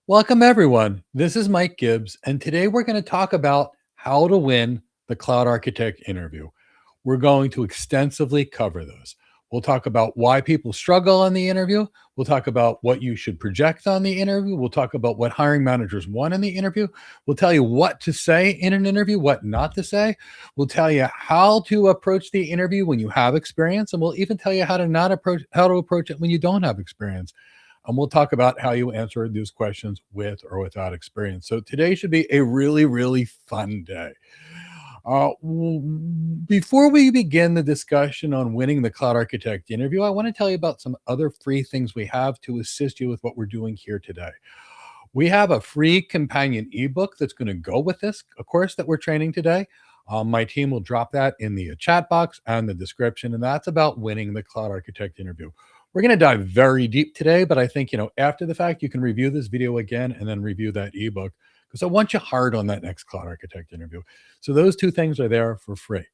Welcome, everyone. This is Mike Gibbs, and today we're going to talk about how to win the Cloud Architect interview. We're going to extensively cover those. We'll talk about why people struggle on the interview. We'll talk about what you should project on the interview. We'll talk about what hiring managers want in the interview. We'll tell you what to say in an interview, what not to say. We'll tell you how to approach the interview when you have experience, and we'll even tell you how to approach it when you don't have experience. And we'll talk about how you answer these questions with or without experience. So today should be a really, really fun day. Before we begin the discussion on winning the Cloud Architect interview, I want to tell you about some other free things we have to assist you with what we're doing here today. We have a free companion ebook that's going to go with this, a course that we're training today. My team will drop that in the chat box and the description, and that's about winning the Cloud Architect interview. We're going to dive very deep today, but I think, after the fact, you can review this video again and then review that ebook because I want you hard on that next Cloud Architect interview. So those two things are there for free.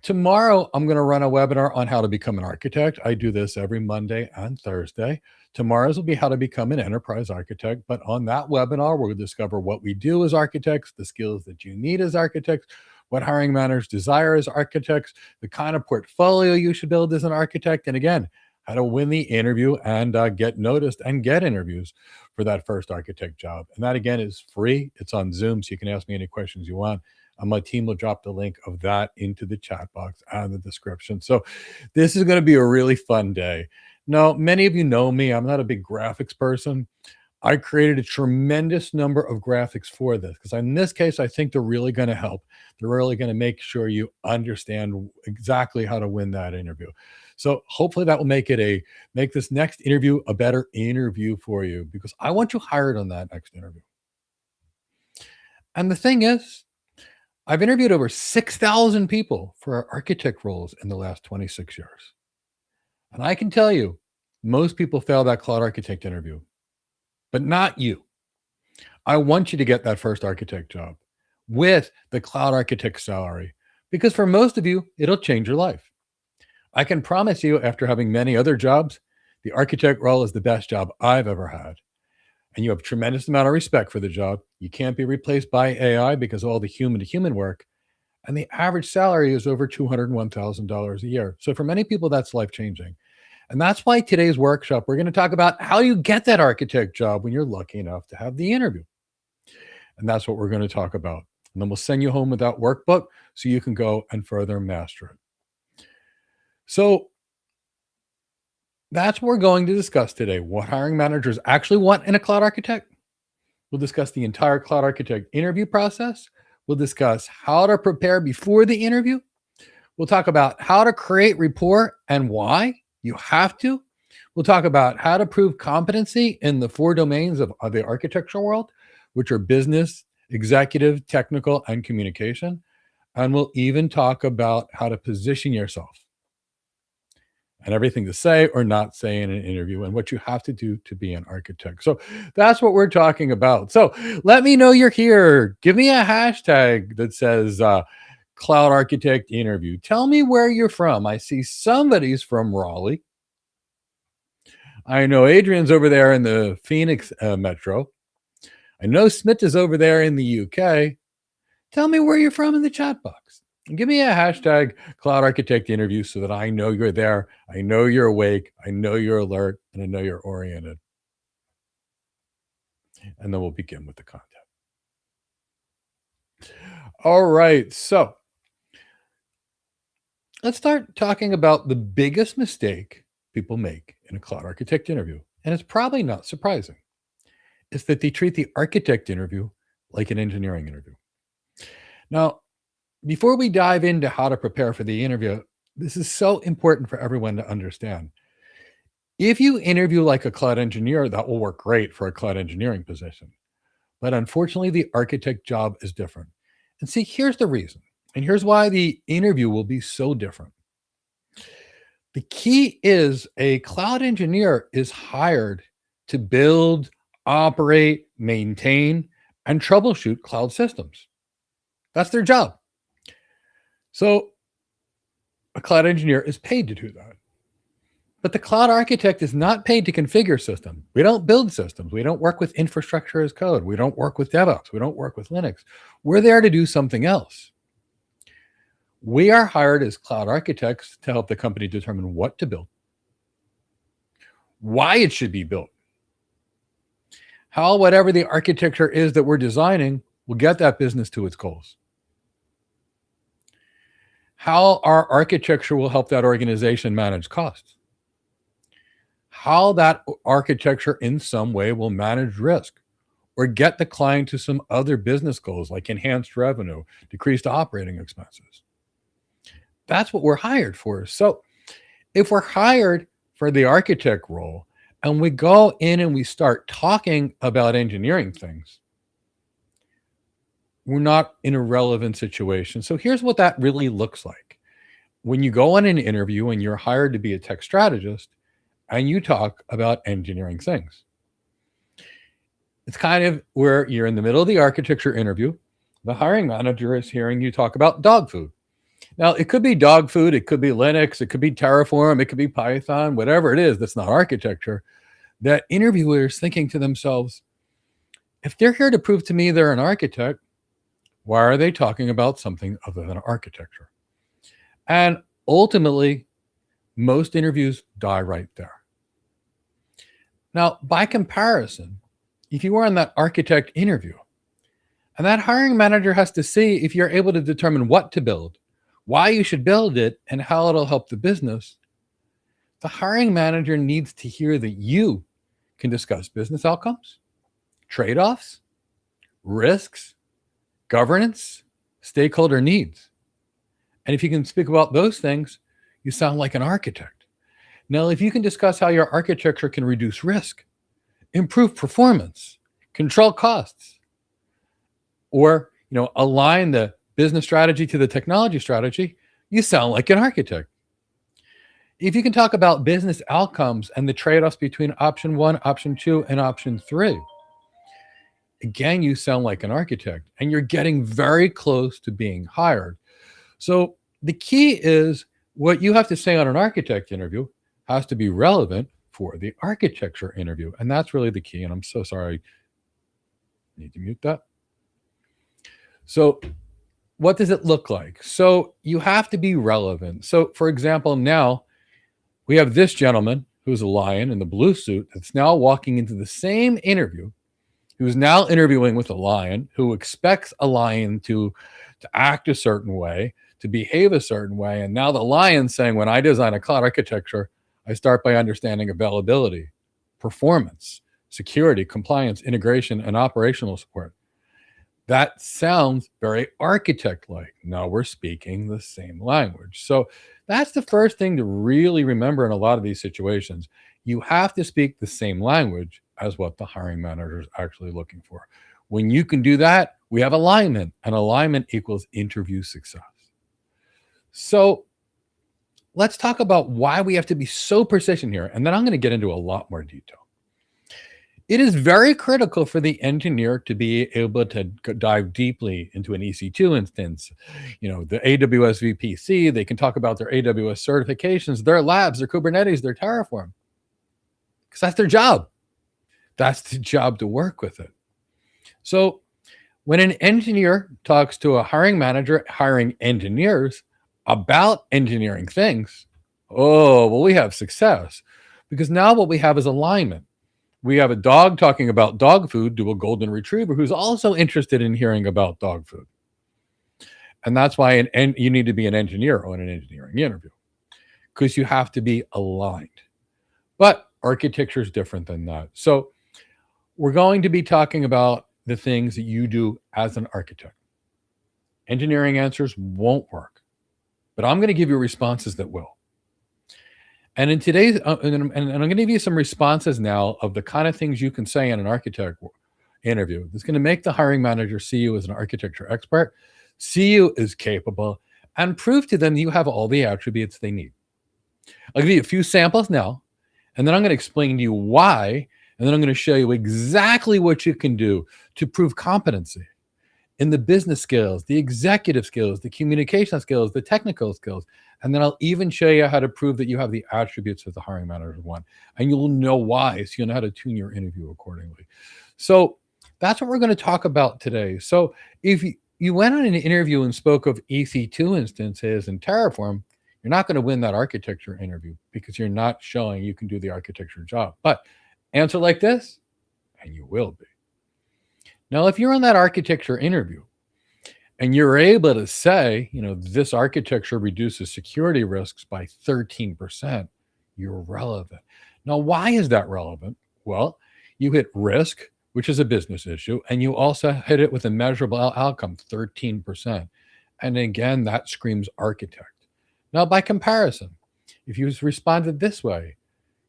Tomorrow, I'm going to run a webinar on how to become an architect. I do this every Monday and Thursday. Tomorrow's will be how to become an enterprise architect. But on that webinar, we'll discover what we do as architects, the skills that you need as architects, what hiring managers desire as architects, the kind of portfolio you should build as an architect, and again, how to win the interview and get noticed and get interviews for that first architect job. And that, again, is free. It's on Zoom, so you can ask me any questions you want. And my team will drop the link of that into the chat box and the description. So this is going to be a really fun day. Now, many of you know me. I'm not a big graphics person. I created a tremendous number of graphics for this because in this case, I think they're really going to help. They're really going to make sure you understand exactly how to win that interview. So hopefully that will make this next interview a better interview for you because I want you hired on that next interview. And the thing is, I've interviewed over 6,000 people for our architect roles in the last 26 years. And I can tell you, most people fail that Cloud Architect interview, but not you. I want you to get that first architect job with the Cloud Architect salary, because for most of you, it'll change your life. I can promise you, after having many other jobs, the architect role is the best job I've ever had. And you have a tremendous amount of respect for the job. You can't be replaced by AI because of all the human-to-human work. And the average salary is over $201,000 a year. So for many people, that's life-changing. And that's why today's workshop, we're going to talk about how you get that architect job when you're lucky enough to have the interview. And that's what we're going to talk about. And then we'll send you home with that workbook so you can go and further master it. So that's what we're going to discuss today, what hiring managers actually want in a cloud architect. We'll discuss the entire cloud architect interview process. We'll discuss how to prepare before the interview. We'll talk about how to create rapport and why you have to. We'll talk about how to prove competency in the 4 domains of the architectural world, which are business, executive, technical, and communication. And we'll even talk about how to position yourself and everything to say or not say in an interview and what you have to do to be an architect. So that's what we're talking about. So let me know you're here. Give me a hashtag that says Cloud Architect interview. Tell me where you're from. I see somebody's from Raleigh. I know Adrian's over there in the Phoenix metro. I know Smith is over there in the UK. Tell me where you're from in the chat box. And give me a hashtag Cloud Architect interview so that I know you're there. I know you're awake. I know you're alert. And I know you're oriented. And then we'll begin with the content. All right. So let's start talking about the biggest mistake people make in a cloud architect interview. And it's probably not surprising. It's that they treat the architect interview like an engineering interview. Now, before we dive into how to prepare for the interview, this is so important for everyone to understand. If you interview like a cloud engineer, that will work great for a cloud engineering position. But unfortunately, the architect job is different. And see, here's the reason. And here's why the interview will be so different. The key is a cloud engineer is hired to build, operate, maintain, and troubleshoot cloud systems. That's their job. So a cloud engineer is paid to do that. But the cloud architect is not paid to configure systems. We don't build systems. We don't work with infrastructure as code. We don't work with DevOps. We don't work with Linux. We're there to do something else. We are hired as cloud architects to help the company determine what to build, why it should be built, how whatever the architecture is that we're designing will get that business to its goals, how our architecture will help that organization manage costs, how that architecture in some way will manage risk or get the client to some other business goals like enhanced revenue, decreased operating expenses. That's what we're hired for. So if we're hired for the architect role and we go in and we start talking about engineering things, we're not in a relevant situation. So here's what that really looks like. When you go on an interview and you're hired to be a tech strategist and you talk about engineering things, it's kind of where you're in the middle of the architecture interview. The hiring manager is hearing you talk about dog food. Now, it could be dog food, it could be Linux, it could be Terraform, it could be Python, whatever it is that's not architecture. That interviewer is thinking to themselves, if they're here to prove to me they're an architect, why are they talking about something other than architecture? And ultimately, most interviews die right there. Now, by comparison, if you were in that architect interview, and that hiring manager has to see if you're able to determine what to build, why you should build it, and how it'll help the business, the hiring manager needs to hear that you can discuss business outcomes, trade-offs, risks, governance, stakeholder needs. And if you can speak about those things, you sound like an architect. Now, if you can discuss how your architecture can reduce risk, improve performance, control costs, or align the business strategy to the technology strategy, you sound like an architect. If you can talk about business outcomes and the trade-offs between option 1, option 2, and option 3, again, you sound like an architect, and you're getting very close to being hired. So the key is what you have to say on an architect interview has to be relevant for the architecture interview. And that's really the key. And I'm so sorry. I need to mute that. So what does it look like? So you have to be relevant. So for example, now we have this gentleman who's a lion in the blue suit that's now walking into the same interview, who's now interviewing with a lion, who expects a lion to act a certain way, to behave a certain way. And now the lion's saying, when I design a cloud architecture, I start by understanding availability, performance, security, compliance, integration, and operational support. That sounds very architect-like. Now we're speaking the same language. So that's the first thing to really remember in a lot of these situations. You have to speak the same language as what the hiring manager is actually looking for. When you can do that, we have alignment, and alignment equals interview success. So let's talk about why we have to be so precision here, and then I'm going to get into a lot more detail. It is very critical for the engineer to be able to dive deeply into an EC2 instance, the AWS VPC. They can talk about their AWS certifications, their labs, their Kubernetes, their Terraform, because that's their job. That's the job to work with it. So when an engineer talks to a hiring manager hiring engineers about engineering things, we have success, because now what we have is alignment. We have a dog talking about dog food to a golden retriever who's also interested in hearing about dog food. And that's why you need to be an engineer on an engineering interview, because you have to be aligned. But architecture is different than that. So we're going to be talking about the things that you do as an architect. Engineering answers won't work, but I'm going to give you responses that will. And in today's, and I'm going to give you some responses now of the kind of things you can say in an architect interview that's going to make the hiring manager see you as an architecture expert, see you as capable, and prove to them you have all the attributes they need. I'll give you a few samples now, and then I'm going to explain to you why, and then I'm going to show you exactly what you can do to prove competency in the business skills, the executive skills, the communication skills, the technical skills. And then I'll even show you how to prove that you have the attributes that the hiring manager want. And you'll know why. So you'll know how to tune your interview accordingly. So that's what we're going to talk about today. So if you went on an interview and spoke of EC2 instances and Terraform, you're not going to win that architecture interview because you're not showing you can do the architecture job. But answer like this, and you will be. Now, if you're in that architecture interview and you're able to say, this architecture reduces security risks by 13%, you're relevant. Now, why is that relevant? Well, you hit risk, which is a business issue, and you also hit it with a measurable outcome, 13%. And again, that screams architect. Now, by comparison, if you responded this way,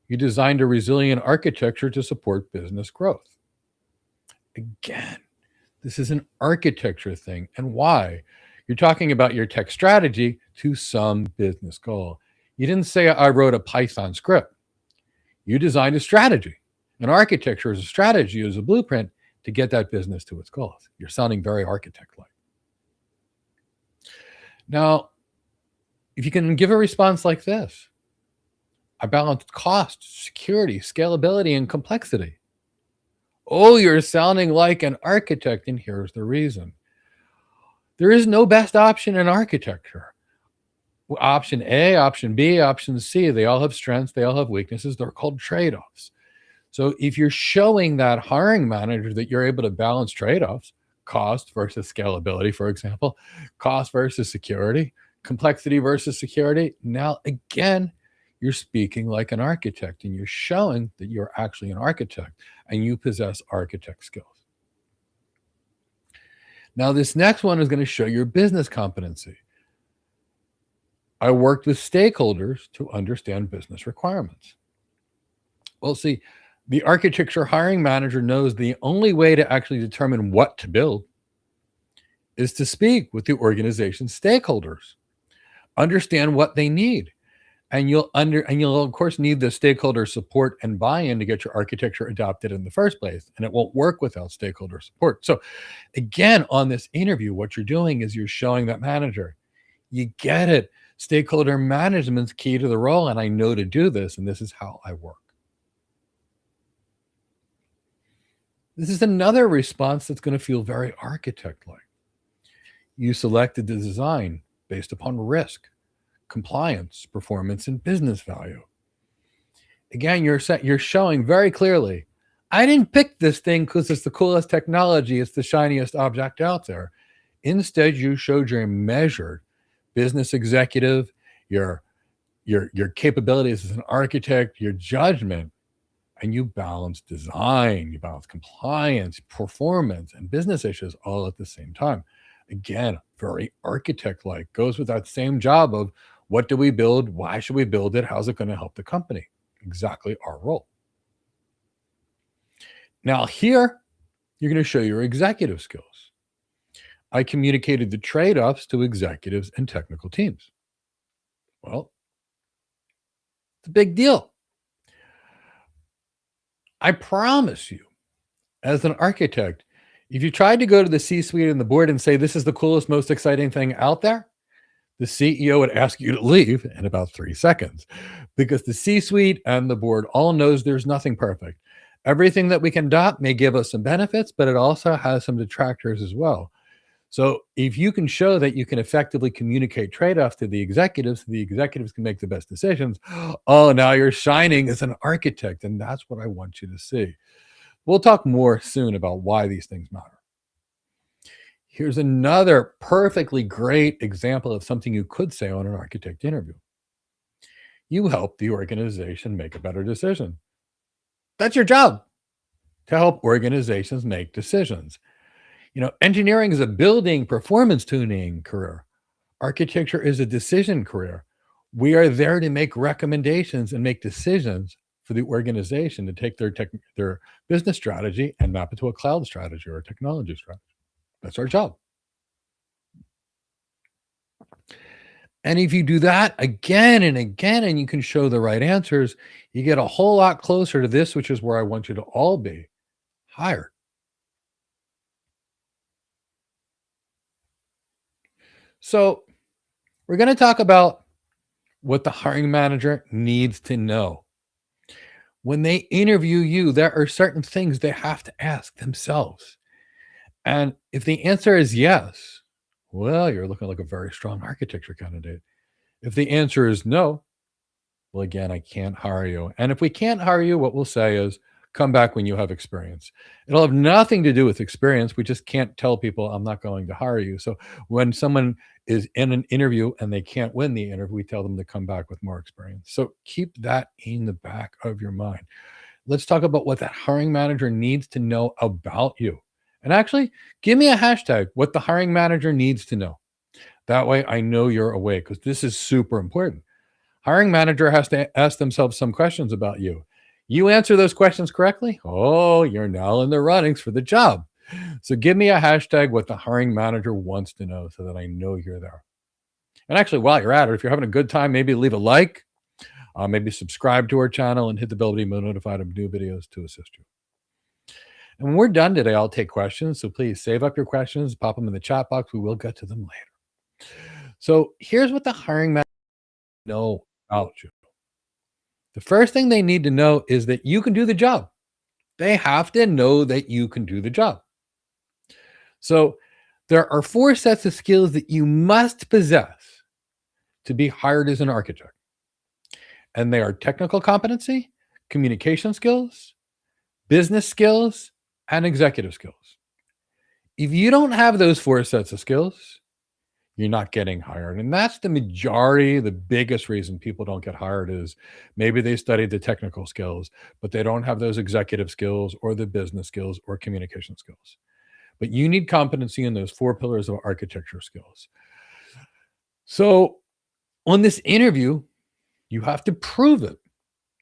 you designed a resilient architecture to support business growth. Again, this is an architecture thing. And why? You're talking about your tech strategy to some business goal. You didn't say, I wrote a Python script. You designed a strategy. An architecture is a strategy, is a blueprint to get that business to its goals. You're sounding very architect-like. Now, if you can give a response like this, I balanced cost, security, scalability, and complexity. Oh, you're sounding like an architect, and here's the reason. There is no best option in architecture. Option A, option B, option C, they all have strengths, they all have weaknesses. They're called trade-offs. So if you're showing that hiring manager that you're able to balance trade-offs, cost versus scalability, for example, cost versus security, complexity versus security, now again, you're speaking like an architect and you're showing that you're actually an architect and you possess architect skills. Now, this next one is going to show your business competency. I worked with stakeholders to understand business requirements. Well, see, the architecture hiring manager knows the only way to actually determine what to build is to speak with the organization's stakeholders, understand what they need. And you'll of course need the stakeholder support and buy-in to get your architecture adopted in the first place. And it won't work without stakeholder support. So again, on this interview, what you're doing is you're showing that manager, you get it. Stakeholder management's key to the role. And I know to do this, and this is how I work. This is another response that's going to feel very architect-like. You selected the design based upon risk, compliance, performance, and business value. Again, you're showing very clearly, I didn't pick this thing because it's the coolest technology, it's the shiniest object out there. Instead, you showed your measured business executive, your capabilities as an architect, your judgment, and you balance design, you balance compliance, performance, and business issues all at the same time. Again, very architect-like, goes with that same job of what do we build? Why should we build it? How's it going to help the company? Exactly our role. Now here, you're going to show your executive skills. I communicated the trade-offs to executives and technical teams. Well, it's a big deal. I promise you, as an architect, if you tried to go to the C-suite and the board and say, this is the coolest, most exciting thing out there, the CEO would ask you to leave in about 3 seconds because the C-suite and the board all knows there's nothing perfect. Everything that we can adopt may give us some benefits, but it also has some detractors as well. So if you can show that you can effectively communicate trade-offs to the executives can make the best decisions. Oh, now you're shining as an architect, and that's what I want you to see. We'll talk more soon about why these things matter. Here's another perfectly great example of something you could say on an architect interview. You help the organization make a better decision. That's your job, to help organizations make decisions. Engineering is a building performance tuning career. Architecture is a decision career. We are there to make recommendations and make decisions for the organization to take their business strategy and map it to a cloud strategy or a technology strategy. That's our job. And if you do that again and again, and you can show the right answers, you get a whole lot closer to this, which is where I want you to all be, hired. So we're going to talk about what the hiring manager needs to know. When they interview you, there are certain things they have to ask themselves. And if the answer is yes, well, you're looking like a very strong architecture candidate. If the answer is no, well, again, I can't hire you. And if we can't hire you, what we'll say is come back when you have experience. It'll have nothing to do with experience. We just can't tell people I'm not going to hire you. So when someone is in an interview and they can't win the interview, we tell them to come back with more experience. So keep that in the back of your mind. Let's talk about what that hiring manager needs to know about you. And actually, give me a hashtag, what the hiring manager needs to know. That way I know you're awake because this is super important. Hiring manager has to ask themselves some questions about you. You answer those questions correctly, oh, you're now in the runnings for the job. So give me a hashtag what the hiring manager wants to know so that I know you're there. And actually, while you're at it, if you're having a good time, maybe leave a like, maybe subscribe to our channel and hit the bell to be notified of new videos to assist you. And when we're done today, I'll take questions. So please save up your questions, pop them in the chat box. We will get to them later. So here's what the hiring manager know about you. The first thing they need to know is that you can do the job. They have to know that you can do the job. So there are 4 sets of skills that you must possess to be hired as an architect. And they are technical competency, communication skills, business skills, and executive skills. If you don't have those 4 sets of skills, you're not getting hired. And that's the majority, the biggest reason people don't get hired is maybe they studied the technical skills, but they don't have those executive skills or the business skills or communication skills. But you need competency in those 4 pillars of architecture skills. So on this interview, you have to prove it.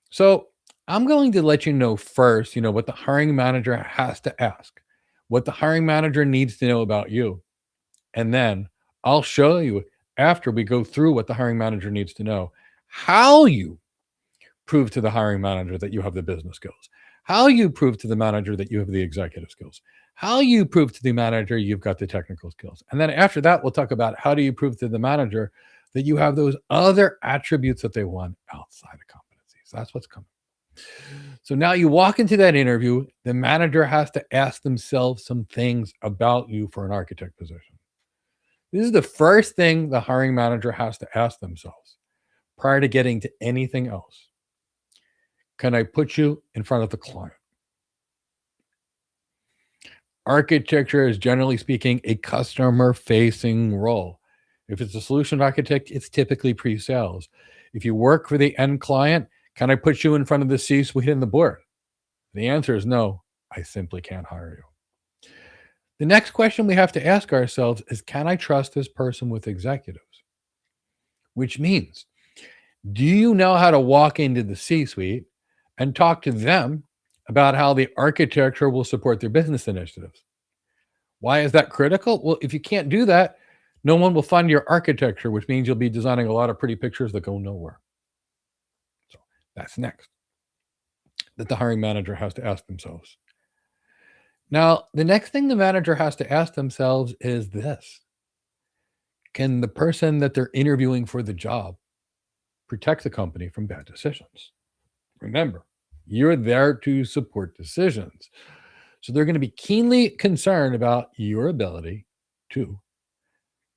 So I'm going to let you know first, what the hiring manager has to ask, what the hiring manager needs to know about you. And then I'll show you after we go through what the hiring manager needs to know, how you prove to the hiring manager that you have the business skills, how you prove to the manager that you have the executive skills, how you prove to the manager you've got the technical skills. And then after that, we'll talk about how do you prove to the manager that you have those other attributes that they want outside of competencies. That's what's coming. So now you walk into that interview, the manager has to ask themselves some things about you for an architect position. This is the first thing the hiring manager has to ask themselves prior to getting to anything else. Can I put you in front of the client? Architecture is, generally speaking, a customer-facing role. If it's a solution architect, it's typically pre-sales. If you work for the end client, can I put you in front of the C-suite and the board? The answer is no. I simply can't hire you. The next question we have to ask ourselves is, can I trust this person with executives? Which means, do you know how to walk into the C-suite and talk to them about how the architecture will support their business initiatives? Why is that critical? Well, if you can't do that, no one will fund your architecture, which means you'll be designing a lot of pretty pictures that go nowhere. So that's next that the hiring manager has to ask themselves. Now, the next thing the manager has to ask themselves is this. Can the person that they're interviewing for the job protect the company from bad decisions? Remember, you're there to support decisions. So they're going to be keenly concerned about your ability to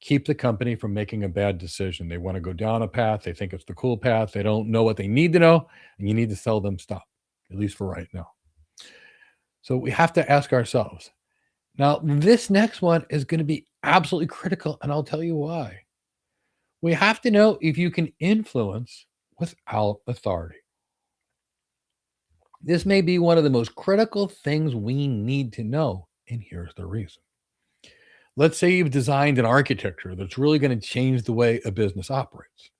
keep the company from making a bad decision. They want to go down a path. They think it's the cool path. They don't know what they need to know, and you need to tell them stop, at least for right now. So we have to ask ourselves. Now, this next one is going to be absolutely critical, and I'll tell you why. We have to know if you can influence without authority. This may be one of the most critical things we need to know, and here's the reason. Let's say you've designed an architecture that's really going to change the way a business operates.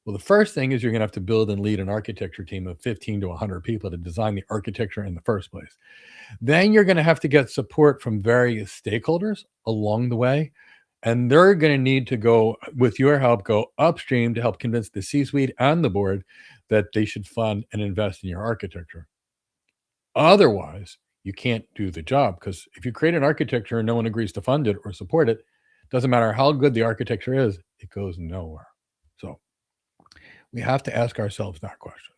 Well, the first thing is you're going to have to build and lead an architecture team of 15 to 100 people to design the architecture in the first place. Then you're going to have to get support from various stakeholders along the way. And they're going to need to go, with your help, go upstream to help convince the C-suite and the board that they should fund and invest in your architecture. Otherwise, you can't do the job, because if you create an architecture and no one agrees to fund it or support it, doesn't matter how good the architecture is, it goes nowhere. So We have to ask ourselves that question.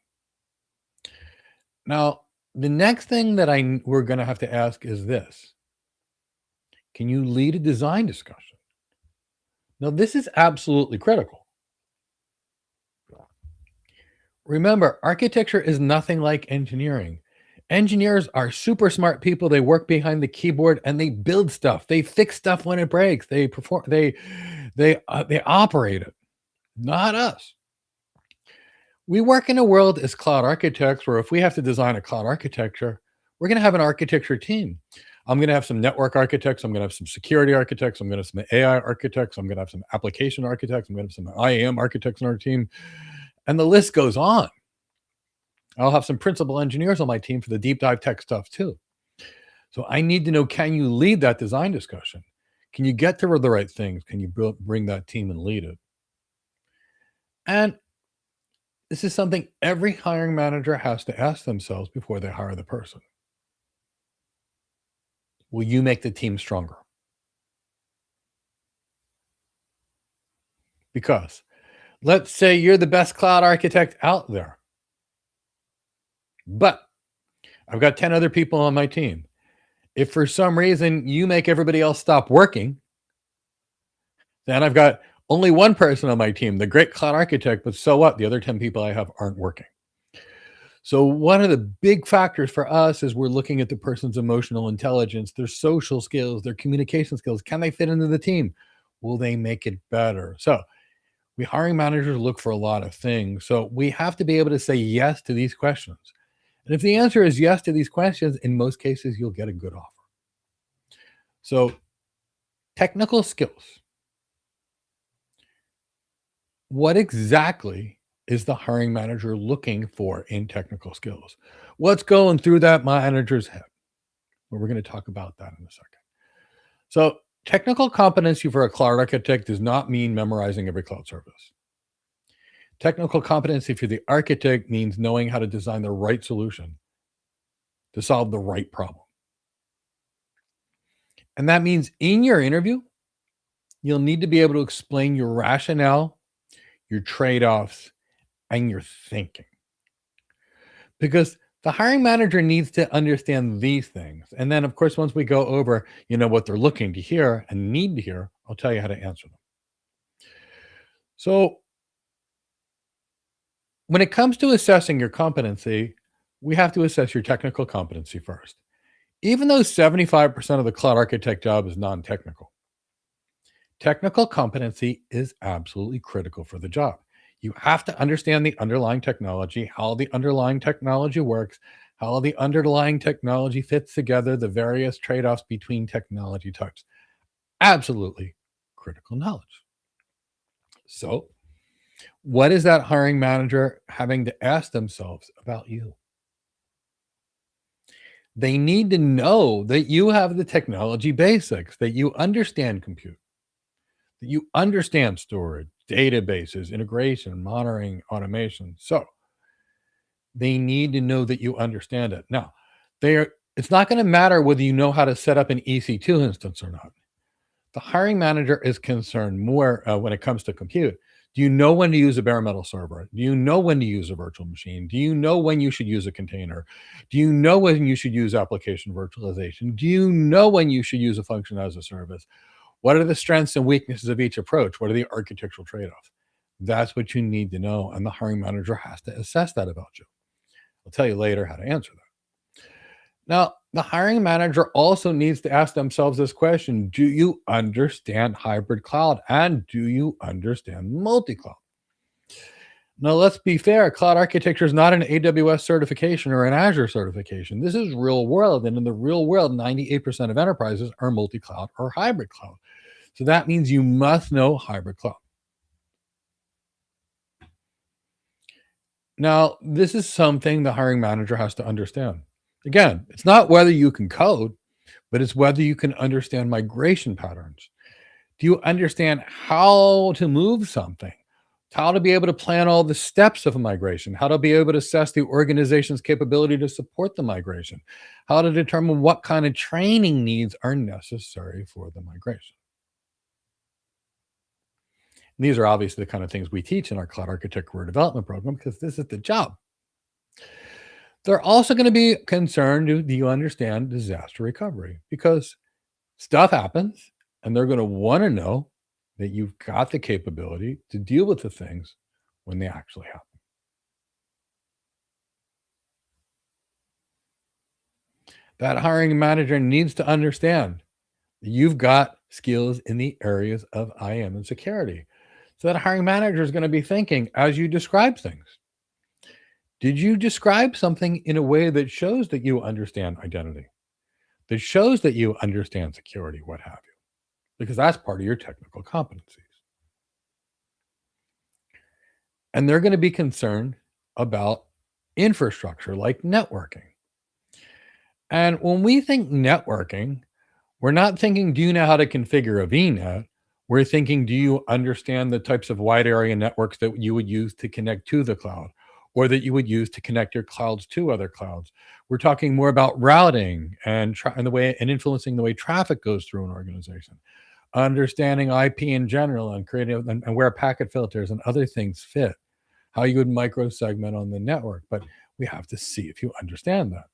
Now, the next thing that we're going to have to ask is this: can you lead a design discussion? Now, this is absolutely critical. Remember, architecture is nothing like engineering. Engineers are super smart people. They work behind the keyboard and they build stuff. They fix stuff when it breaks. They perform. They operate it. Not us. We work in a world as cloud architects where if we have to design a cloud architecture, we're going to have an architecture team. I'm going to have some network architects. I'm going to have some security architects. I'm going to have some AI architects. I'm going to have some application architects. I'm going to have some IAM architects on our team. And the list goes on. I'll have some principal engineers on my team for the deep dive tech stuff too. So I need to know, can you lead that design discussion? Can you get to the right things? Can you bring that team and lead it? And this is something every hiring manager has to ask themselves before they hire the person. Will you make the team stronger? Because let's say you're the best cloud architect out there, but I've got 10 other people on my team. If for some reason you make everybody else stop working, then I've got only one person on my team, the great cloud architect, but so what? The other 10 people I have aren't working. So one of the big factors for us is we're looking at the person's emotional intelligence, their social skills, their communication skills. Can they fit into the team? Will they make it better? So we hiring managers look for a lot of things. So we have to be able to say yes to these questions. And if the answer is yes to these questions, in most cases, you'll get a good offer. So technical skills. What exactly is the hiring manager looking for in technical skills? What's going through that manager's head? Well, we're going to talk about that in a second. So technical competency for a cloud architect does not mean memorizing every cloud service. Technical competency for the architect means knowing how to design the right solution to solve the right problem. And that means in your interview, you'll need to be able to explain your rationale, your trade-offs, and your thinking. Because the hiring manager needs to understand these things. And then, of course, once we go over, what they're looking to hear and need to hear, I'll tell you how to answer them. So when it comes to assessing your competency, we have to assess your technical competency first. Even though 75% of the cloud architect job is non-technical, technical competency is absolutely critical for the job. You have to understand the underlying technology, how the underlying technology works, how the underlying technology fits together, the various trade-offs between technology types. Absolutely critical knowledge. So, what is that hiring manager having to ask themselves about you? They need to know that you have the technology basics, that you understand compute, that you understand storage, databases, integration, monitoring, automation. So they need to know that you understand it. Now, it's not going to matter whether you know how to set up an EC2 instance or not. The hiring manager is concerned more when it comes to compute. Do you know when to use a bare metal server? Do you know when to use a virtual machine? Do you know when you should use a container? Do you know when you should use application virtualization? Do you know when you should use a function as a service? What are the strengths and weaknesses of each approach? What are the architectural trade-offs? That's what you need to know, and the hiring manager has to assess that about you. I'll tell you later how to answer that. Now, the hiring manager also needs to ask themselves this question: do you understand hybrid cloud, and do you understand multi-cloud? Now, let's be fair. Cloud architecture is not an AWS certification or an Azure certification. This is real world. And in the real world, 98% of enterprises are multi-cloud or hybrid cloud. So that means you must know hybrid cloud. Now, this is something the hiring manager has to understand. Again, it's not whether you can code, but it's whether you can understand migration patterns. Do you understand how to move something? How to be able to plan all the steps of a migration, how to be able to assess the organization's capability to support the migration, how to determine what kind of training needs are necessary for the migration. And these are obviously the kind of things we teach in our cloud architect career development program because this is the job. They're also going to be concerned, do you understand disaster recovery? Because stuff happens and they're going to want to know that you've got the capability to deal with the things when they actually happen. That hiring manager needs to understand that you've got skills in the areas of IAM and security. So that hiring manager is going to be thinking as you describe things. Did you describe something in a way that shows that you understand identity, that shows that you understand security, what have you? Because that's part of your technical competencies. And they're going to be concerned about infrastructure like networking. And when we think networking, we're not thinking, do you know how to configure a VNet? We're thinking, do you understand the types of wide area networks that you would use to connect to the cloud or that you would use to connect your clouds to other clouds? We're talking more about routing and the way and influencing the way traffic goes through an organization, understanding IP in general and creating and where packet filters and other things fit, how you would micro segment on the network. But we have to see if you understand that.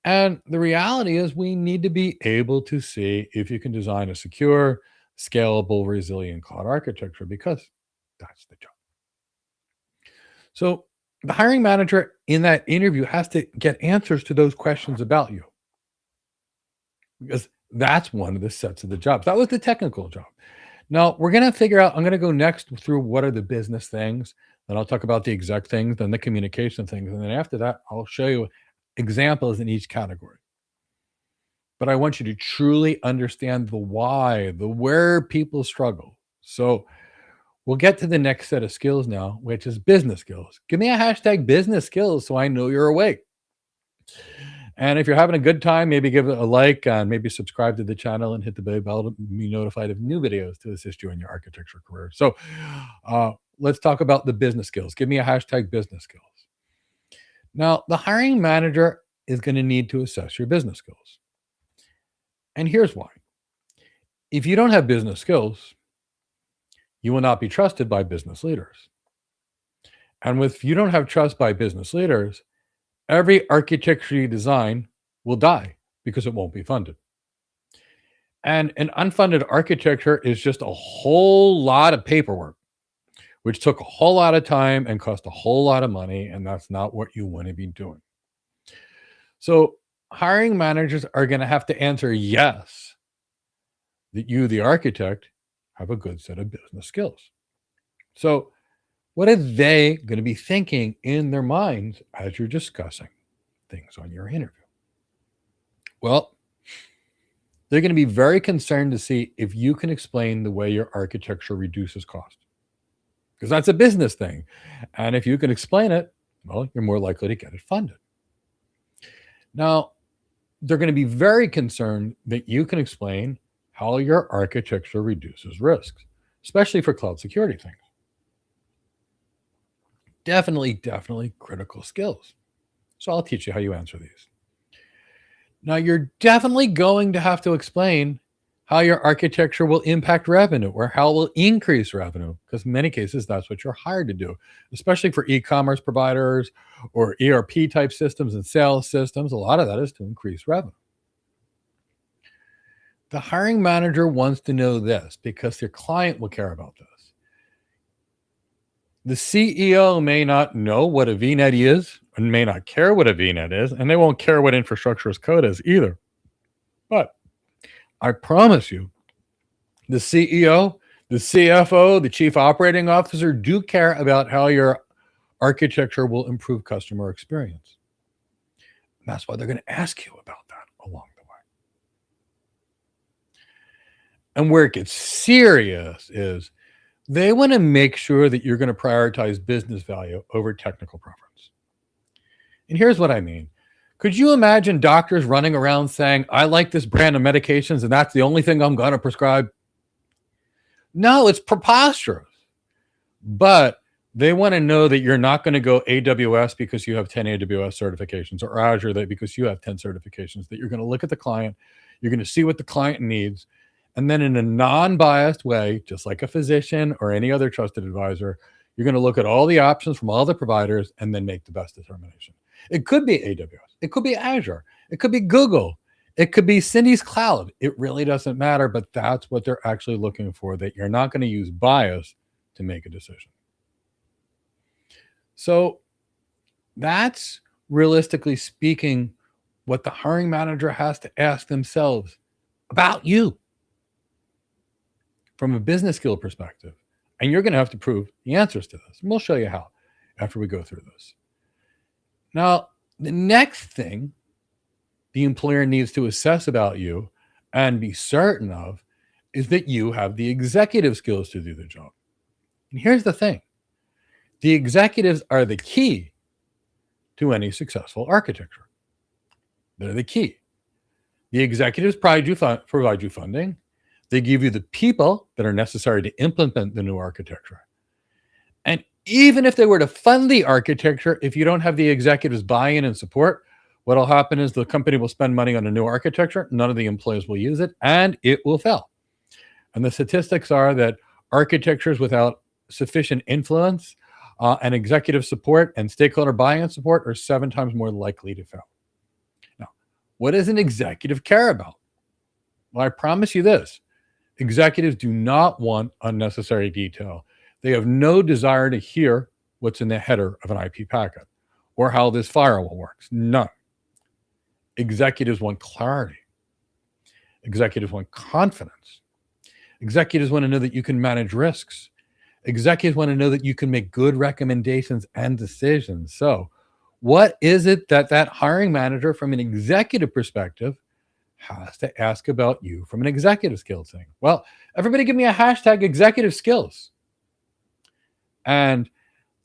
And the reality is we need to be able to see if you can design a secure, scalable, resilient cloud architecture because that's the job. So the hiring manager in that interview has to get answers to those questions about you because that's one of the sets of the jobs. That was the technical job. Now we're going to figure out, I'm going to go next through what are the business things, then I'll talk about the exec things, then the communication things. And then after that, I'll show you examples in each category. But I want you to truly understand the why, the where people struggle. So we'll get to the next set of skills now, which is business skills. Give me a hashtag business skills so I know you're awake. And if you're having a good time, maybe give it a like and maybe subscribe to the channel and hit the bell to be notified of new videos to assist you in your architecture career. So let's talk about the business skills. Give me a hashtag business skills. Now, the hiring manager is going to need to assess your business skills. And here's why. If you don't have business skills, you will not be trusted by business leaders. And if you don't have trust by business leaders, every architecture you design will die because it won't be funded. And an unfunded architecture is just a whole lot of paperwork, which took a whole lot of time and cost a whole lot of money, and that's not what you want to be doing. So hiring managers are going to have to answer yes, that you, the architect, have a good set of business skills. So what are they going to be thinking in their minds as you're discussing things on your interview? Well, they're going to be very concerned to see if you can explain the way your architecture reduces cost. Because that's a business thing. And if you can explain it, well, you're more likely to get it funded. Now, they're going to be very concerned that you can explain how your architecture reduces risks, especially for cloud security things. Definitely critical skills. So I'll teach you how you answer these. Now, you're definitely going to have to explain how your architecture will impact revenue or how it will increase revenue, because in many cases, that's what you're hired to do, especially for e-commerce providers or ERP type systems and sales systems. A lot of that is to increase revenue. The hiring manager wants to know this because their client will care about this. The CEO may not know what a VNet is and may not care what a VNet is, and they won't care what infrastructure as code is either. But I promise you, the CEO, the CFO, the chief operating officer do care about how your architecture will improve customer experience. And that's why they're going to ask you about that along the way. And where it gets serious is they want to make sure that you're going to prioritize business value over technical preference. And here's what I mean. Could you imagine doctors running around saying, I like this brand of medications and that's the only thing I'm going to prescribe? No, it's preposterous. But they want to know that you're not going to go AWS because you have 10 AWS certifications or Azure because you have 10 certifications, that you're going to look at the client, you're going to see what the client needs, And then in a non-biased way, just like a physician or any other trusted advisor, you're going to look at all the options from all the providers and then make the best determination. It could be AWS. It could be Azure. It could be Google. It could be Cindy's Cloud. It really doesn't matter, but that's what they're actually looking for, that you're not going to use bias to make a decision. So that's, realistically speaking, what the hiring manager has to ask themselves about you from a business skill perspective. And you're going to have to prove the answers to this. And we'll show you how after we go through this. Now, the next thing the employer needs to assess about you and be certain of is that you have the executive skills to do the job. And here's the thing. The executives are the key to any successful architecture. They're the key. The executives provide you funding. They give you the people that are necessary to implement the new architecture. And even if they were to fund the architecture, if you don't have the executives buy-in and support, what'll happen is the company will spend money on a new architecture. None of the employees will use it, and it will fail. And the statistics are that architectures without sufficient influence and executive support and stakeholder buy-in support are 7 times more likely to fail. Now, what does an executive care about? Well, I promise you this. Executives do not want unnecessary detail. They have no desire to hear what's in the header of an IP packet or how this firewall works. None. Executives want clarity. Executives want confidence. Executives want to know that you can manage risks. Executives want to know that you can make good recommendations and decisions. So what is it that hiring manager from an executive perspective has to ask about you from an executive skills thing? Well, everybody give me a hashtag executive skills. And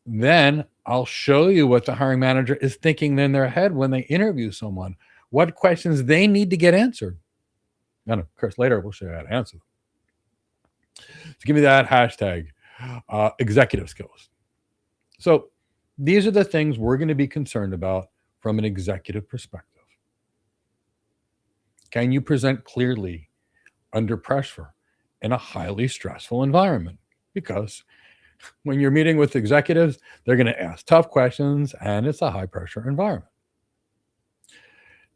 then I'll show you what the hiring manager is thinking in their head when they interview someone, what questions they need to get answered. And of course, later we'll show you how to answer them. So give me that hashtag executive skills. So these are the things we're going to be concerned about from an executive perspective. Can you present clearly under pressure in a highly stressful environment? Because when you're meeting with executives, they're going to ask tough questions, and it's a high pressure environment.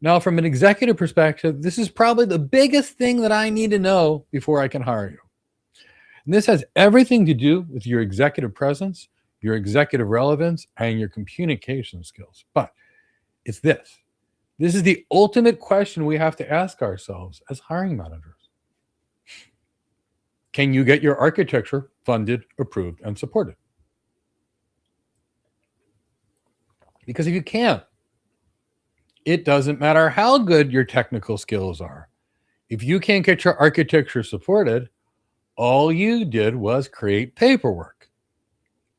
Now, from an executive perspective, this is probably the biggest thing that I need to know before I can hire you. And this has everything to do with your executive presence, your executive relevance, and your communication skills. But it's this. This is the ultimate question we have to ask ourselves as hiring managers. Can you get your architecture funded, approved, and supported? Because if you can't, it doesn't matter how good your technical skills are. If you can't get your architecture supported, all you did was create paperwork.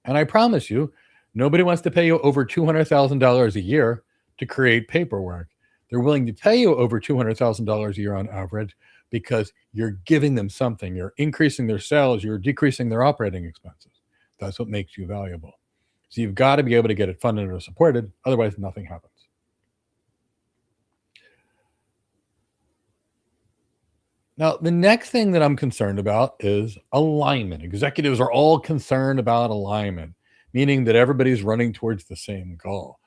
And I promise you, nobody wants to pay you over $200,000 a year to create paperwork. They're willing to pay you over $200,000 a year on average because you're giving them something. You're increasing their sales. You're decreasing their operating expenses. That's what makes you valuable. So you've got to be able to get it funded or supported. Otherwise, nothing happens. Now, the next thing that I'm concerned about is alignment. Executives are all concerned about alignment, meaning that everybody's running towards the same goal.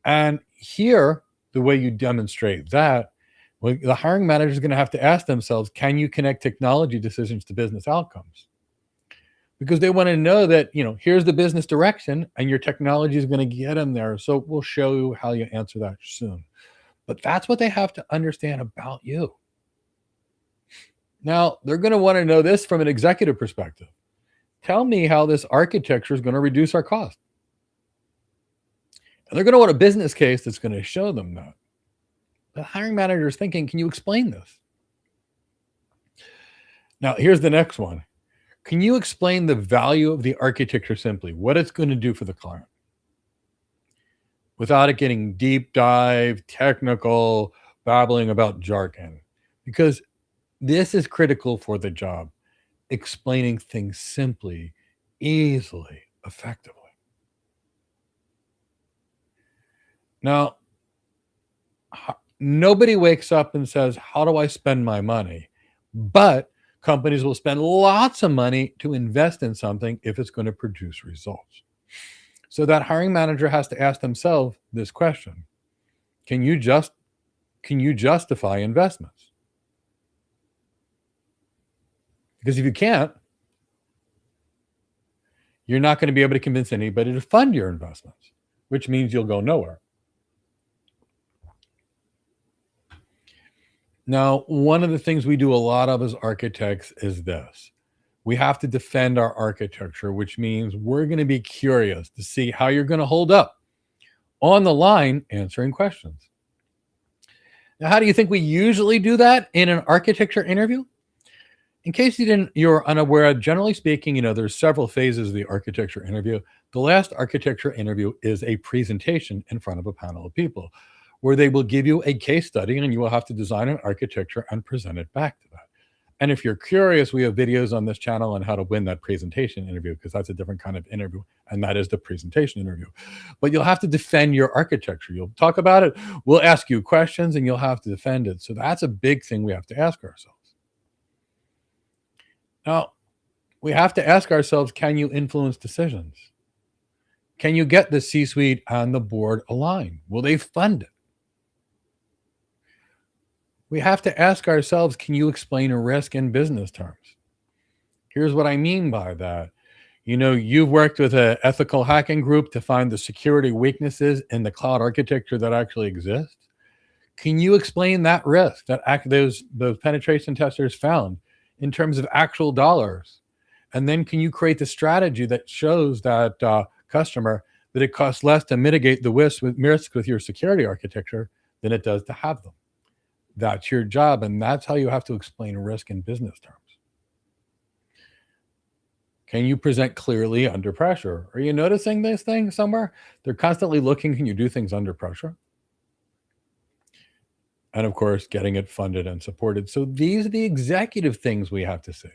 And here, the way you demonstrate that, well, the hiring manager is going to have to ask themselves, can you connect technology decisions to business outcomes? Because they want to know that, here's the business direction and your technology is going to get them there. So we'll show you how you answer that soon. But that's what they have to understand about you. Now, they're going to want to know this from an executive perspective. Tell me how this architecture is going to reduce our cost. And they're going to want a business case that's going to show them that. The hiring manager is thinking, can you explain this? Now, here's the next one. Can you explain the value of the architecture simply, what it's going to do for the client? Without it getting deep dive, technical, babbling about jargon. Because this is critical for the job. Explaining things simply, easily, effectively. Now, nobody wakes up and says, how do I spend my money? But Companies will spend lots of money to invest in something if it's going to produce results. So that hiring manager has to ask themselves this question: Can you just can you justify investments? Because if you can't, you're not going to be able to convince anybody to fund your investments, which means you'll go nowhere. Now, one of the things we do a lot of as architects is this: we have to defend our architecture, which means we're going to be curious to see how you're going to hold up on the line answering questions. Now, how do you think we usually do that in an architecture interview? In case you're unaware, generally speaking, there's several phases of the architecture interview. The last architecture interview is a presentation in front of a panel of people where they will give you a case study and you will have to design an architecture and present it back to that. And if you're curious, we have videos on this channel on how to win that presentation interview, because that's a different kind of interview, and that is the presentation interview. But you'll have to defend your architecture. You'll talk about it, we'll ask you questions, and you'll have to defend it. So that's a big thing we have to ask ourselves. Now, we have to ask ourselves, can you influence decisions? Can you get the C-suite and the board aligned? Will they fund it? We have to ask ourselves, can you explain a risk in business terms? Here's what I mean by that. You've worked with an ethical hacking group to find the security weaknesses in the cloud architecture that actually exist. Can you explain that risk that those penetration testers found in terms of actual dollars? And then can you create the strategy that shows that customer that it costs less to mitigate the risk with your security architecture than it does to have them? That's your job, and that's how you have to explain risk in business terms. Can you present clearly under pressure? Are you noticing this thing somewhere? They're constantly looking, can you do things under pressure? And of course, getting it funded and supported. So these are the executive things we have to say,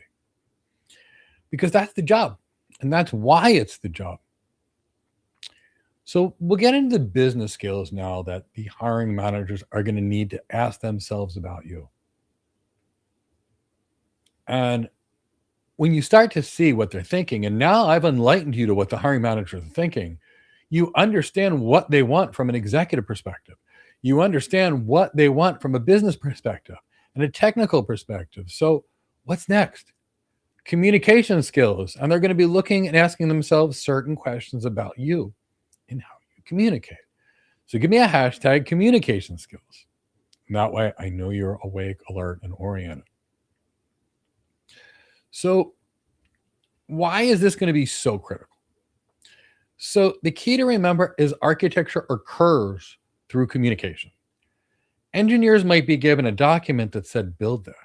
because that's the job, and that's why it's the job. So we'll get into the business skills now that the hiring managers are going to need to ask themselves about you. And when you start to see what they're thinking, and now I've enlightened you to what the hiring managers are thinking, you understand what they want from an executive perspective. You understand what they want from a business perspective and a technical perspective. So what's next? Communication skills. And they're going to be looking and asking themselves certain questions about you and how you communicate. So give me a hashtag communication skills. And that way I know you're awake, alert, and oriented. So why is this going to be so critical? So the key to remember is architecture occurs through communication. Engineers might be given a document that said, build this.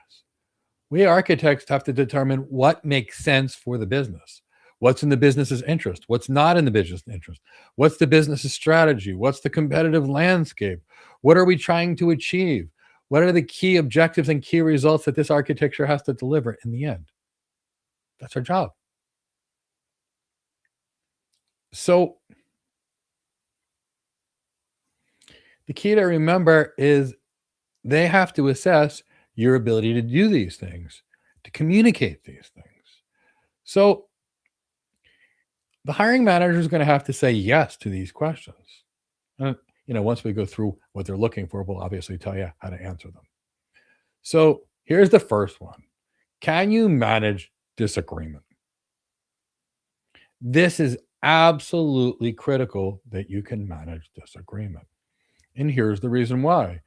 We architects have to determine what makes sense for the business. What's in the business's interest? What's not in the business interest? What's the business's strategy? What's the competitive landscape? What are we trying to achieve? What are the key objectives and key results that this architecture has to deliver in the end? That's our job. So the key to remember is they have to assess your ability to do these things, to communicate these things. So the hiring manager is going to have to say yes to these questions. And, once we go through what they're looking for, we'll obviously tell you how to answer them. So here's the first one. Can you manage disagreement? This is absolutely critical that you can manage disagreement. And here's the reason why.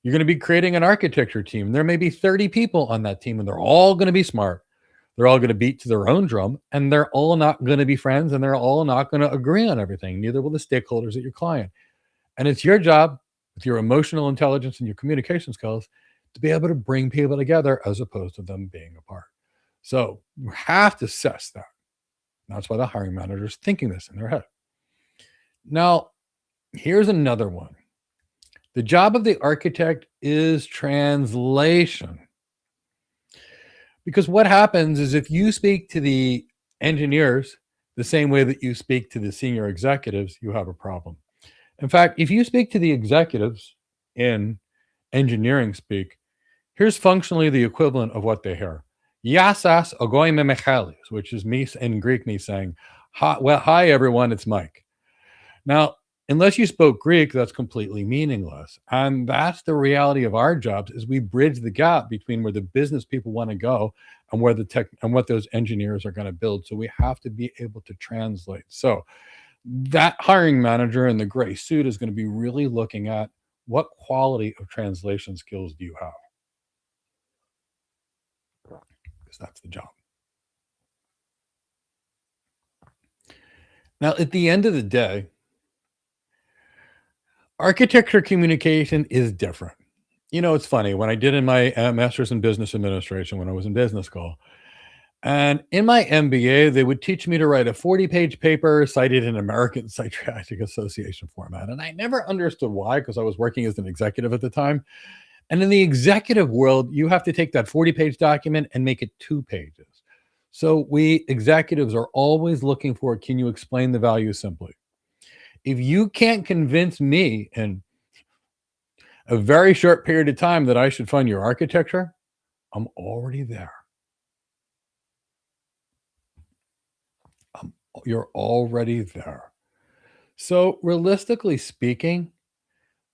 You're going to be creating an architecture team. There may be 30 people on that team, and they're all going to be smart. They're all going to beat to their own drum, and they're all not going to be friends, and they're all not going to agree on everything. Neither will the stakeholders at your client. And it's your job, with your emotional intelligence and your communication skills, to be able to bring people together as opposed to them being apart. So you have to assess that. That's why the hiring manager is thinking this in their head. Now, here's another one. The job of the architect is translation. Because what happens is if you speak to the engineers the same way that you speak to the senior executives, you have a problem. In fact, if you speak to the executives in engineering speak, here's functionally the equivalent of what they hear. Yasas ogoime mechalis, which is me in Greek, me saying, hi, well, hi everyone, it's Mike. Now, unless you spoke Greek, that's completely meaningless. And that's the reality of our jobs is we bridge the gap between where the business people want to go and where the tech and what those engineers are going to build. So we have to be able to translate. So that hiring manager in the gray suit is going to be really looking at what quality of translation skills do you have? Because that's the job. Now, at the end of the day, architecture communication is different. You know, it's funny. When I did in my master's in business administration, when I was in business school, and in my MBA, they would teach me to write a 40-page paper cited in American Psychiatric Association format. And I never understood why, because I was working as an executive at the time. And in the executive world, you have to take that 40-page document and make it 2 pages. So we executives are always looking for, can you explain the value simply? If you can't convince me in a very short period of time that I should fund your architecture, I'm already there. You're already there. So realistically speaking,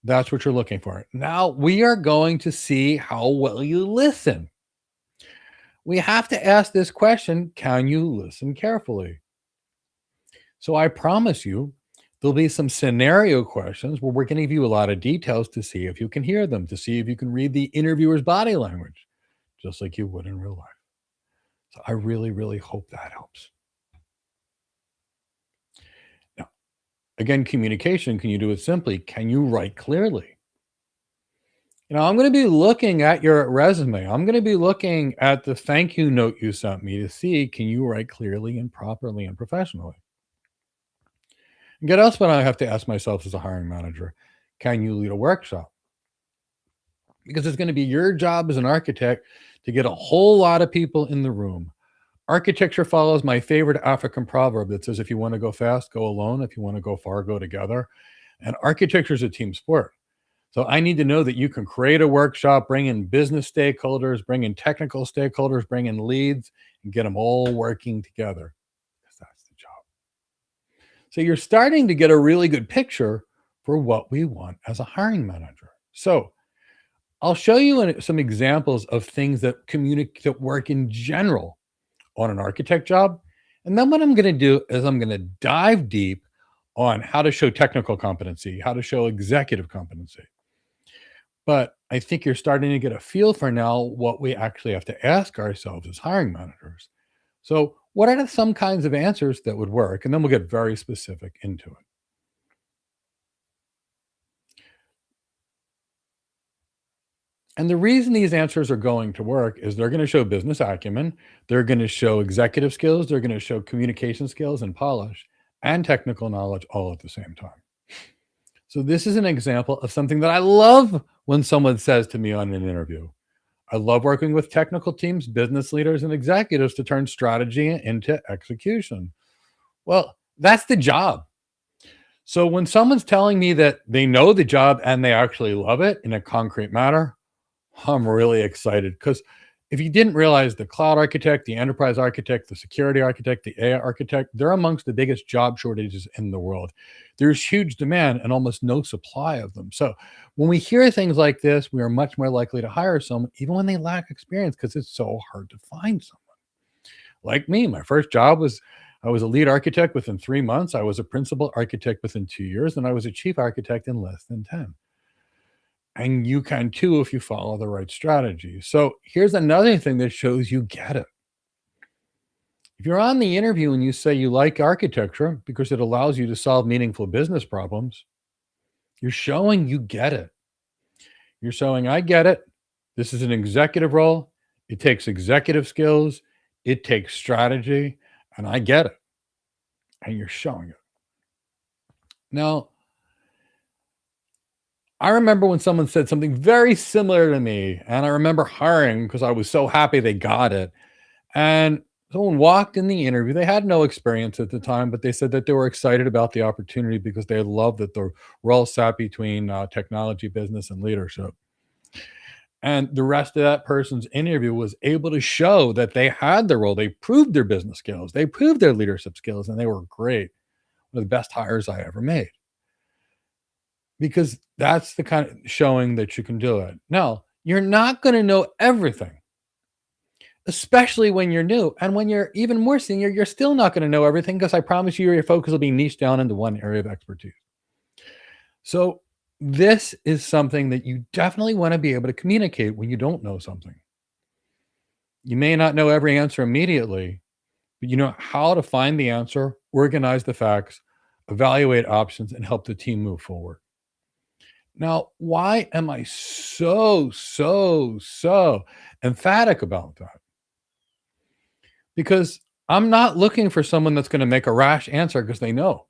that's what you're looking for. Now we are going to see how well you listen. We have to ask this question, can you listen carefully? So I promise you, there'll be some scenario questions where we're going to give you a lot of details to see if you can hear them, to see if you can read the interviewer's body language, just like you would in real life. So I really, really hope that helps. Now, again, communication, can you do it simply? Can you write clearly? You know, I'm going to be looking at your resume. I'm going to be looking at the thank you note you sent me to see, can you write clearly and properly and professionally? And get else what I have to ask myself as a hiring manager. Can you lead a workshop? Because it's going to be your job as an architect to get a whole lot of people in the room. Architecture follows my favorite African proverb that says, if you want to go fast, go alone. If you want to go far, go together. And architecture is a team sport. So I need to know that you can create a workshop, bring in business stakeholders, bring in technical stakeholders, bring in leads, and get them all working together. Because that's the job. So you're starting to get a really good picture for what we want as a hiring manager. So I'll show you some examples of things that communicate that work in general on an architect job. And then what I'm going to do is I'm going to dive deep on how to show technical competency, how to show executive competency. But I think you're starting to get a feel for now what we actually have to ask ourselves as hiring managers. So what are some kinds of answers that would work? And then we'll get very specific into it. And the reason these answers are going to work is they're going to show business acumen, they're going to show executive skills, they're going to show communication skills and polish, and technical knowledge all at the same time. So this is an example of something that I love when someone says to me on an interview. I love working with technical teams, business leaders, and executives to turn strategy into execution. Well, that's the job. So when someone's telling me that they know the job and they actually love it in a concrete manner, I'm really excited because if you didn't realize, the cloud architect, the enterprise architect, the security architect, the AI architect, they're amongst the biggest job shortages in the world. There's huge demand and almost no supply of them. So when we hear things like this, we are much more likely to hire someone, even when they lack experience, because it's so hard to find someone. Like me, my first job was I was a lead architect within 3 months. I was a principal architect within 2 years, and I was a chief architect in less than 10. And you can too if you follow the right strategy. So here's another thing that shows you get it. If you're on the interview and you say you like architecture because it allows you to solve meaningful business problems, you're showing you get it. You're showing, I get it. This is an executive role. It takes executive skills. It takes strategy, and I get it. And you're showing it. Now, I remember when someone said something very similar to me, and I remember hiring because I was so happy they got it. And someone walked in the interview. They had no experience at the time, but they said that they were excited about the opportunity because they loved that the role sat between technology, business, and leadership. And the rest of that person's interview was able to show that they had the role. They proved their business skills, they proved their leadership skills, and they were great. One of the best hires I ever made, because that's the kind of showing that you can do it. Now, you're not going to know everything, especially when you're new. And when you're even more senior, you're still not going to know everything, because I promise you, your focus will be niched down into one area of expertise. So, this is something that you definitely want to be able to communicate when you don't know something. You may not know every answer immediately, but you know how to find the answer, organize the facts, evaluate options, and help the team move forward. Now, why am I so emphatic about that? Because I'm not looking for someone that's going to make a rash answer because they know.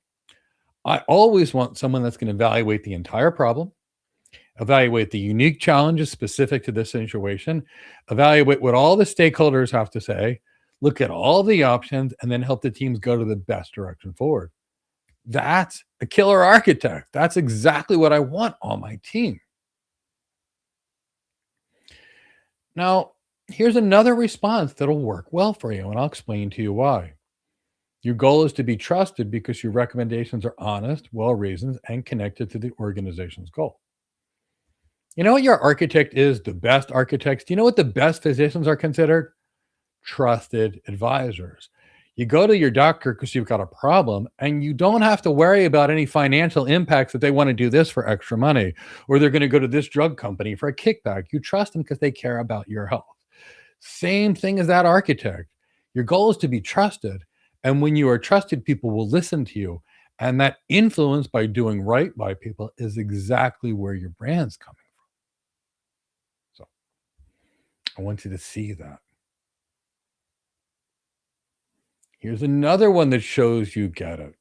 I always want someone that's going to evaluate the entire problem, evaluate the unique challenges specific to this situation, evaluate what all the stakeholders have to say, look at all the options, and then help the teams go to the best direction forward. That's a killer architect. That's exactly what I want on my team. Now, here's another response that'll work well for you, and I'll explain to you why. Your goal is to be trusted because your recommendations are honest, well reasoned, and connected to the organization's goal. You know what your architect is? The best architects. Do you know what the best physicians are considered? Trusted advisors. You go to your doctor because you've got a problem, and you don't have to worry about any financial impacts that they want to do this for extra money, or they're going to go to this drug company for a kickback. You trust them because they care about your health. Same thing as that architect. Your goal is to be trusted. And when you are trusted, people will listen to you. And that influence by doing right by people is exactly where your brand's coming from. So I want you to see that. Here's another one that shows you get it.